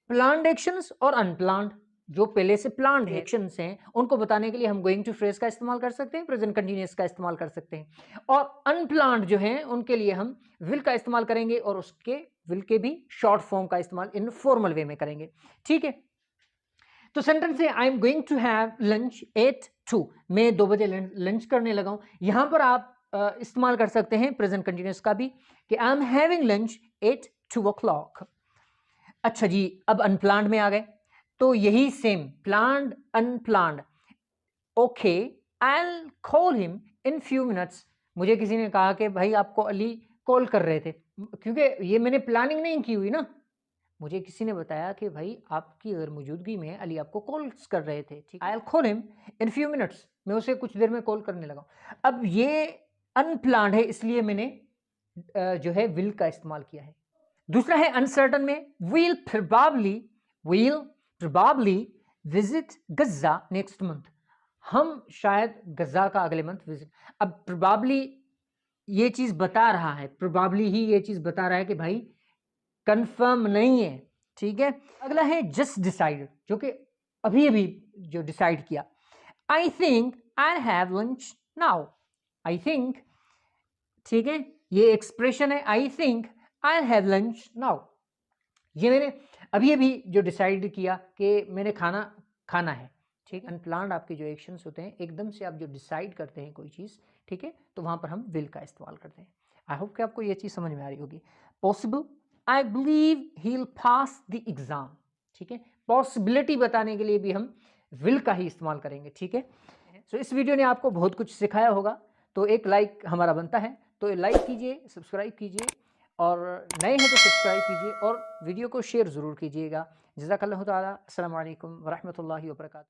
प्लान्ड एक्शंस और अनप्लान्ड, जो पहले से प्लान्ड एक्शंस हैं उनको बताने के लिए हम गोइंग टू फ्रेज का इस्तेमाल कर सकते हैं, प्रेजेंट कंटिन्यूअस का इस्तेमाल कर सकते हैं, और अनप्लान्ड जो हैं उनके लिए हम विल का इस्तेमाल करेंगे और उसके विल के भी शॉर्ट फॉर्म का इस्तेमाल इन फॉर्मल वे में करेंगे। ठीक है, तो सेंटेंस है I am going to have lunch at 2, मैं 2 बजे लंच करने लगा हूं। यहां पर आप इस्तेमाल कर सकते हैं प्रेजेंट कंटिन्यूअस का भी कि I am having lunch at 2 o'clock। अच्छा जी, अब अनप्लान्ड में आ गए, तो यही same planned unplanned. Okay, I will call him in few minutes. मुझे किसी ने कहा कि भाई आपको अली कॉल कर रहे थे, क्योंकि ये मैंने प्लानिंग नहीं की हुई ना, मुझे किसी ने बताया कि भाई आपकी अगर मौजूदगी में अली आपको कॉल्स कर रहे थे। ठीक, I will call him in few minutes, मैं उसे कुछ देर में कॉल करने लगा। अब ये अनप्लान्ड है, इसलिए मैंने जो है विल का इस्तेमाल किया है। दूसरा है अनसर्टन में, will probably visit Gaza next month, हम शायद गजा का अगले मंथ विजिट। अब प्रोबेबली ये चीज बता रहा है, प्रोबेबली ही ये चीज बता रहा है कि भाई कंफर्म नहीं है। ठीक है, अगला है जस्ट डिसाइड, जो कि अभी अभी जो डिसाइड किया। I think I have lunch now, I think, ठीक है, ये एक्सप्रेशन है I think I have lunch now, ये मैंने अभी अभी जो डिसाइड किया कि मैंने खाना है। ठीक है, अनप्लान्ड आपके जो एक्शंस होते हैं, एकदम से आप जो डिसाइड करते हैं कोई चीज़, ठीक है, तो वहां पर हम विल का इस्तेमाल करते हैं। आई होप कि आपको ये चीज़ समझ में आ रही होगी। Possible, I believe he will pass the exam. ठीक है, पॉसिबिलिटी बताने के लिए भी हम विल का ही इस्तेमाल करेंगे। ठीक है, सो इस वीडियो ने आपको बहुत कुछ सिखाया होगा, तो एक लाइक हमारा बनता है, तो लाइक कीजिए, सब्सक्राइब कीजिए, और नए हैं तो सब्सक्राइब कीजिए और वीडियो को शेयर ज़रूर कीजिएगा। जज़ाकल्लाहु ताला। अस्सलामु अलैकुम वरहमतुल्लाहि वबरकातुहू।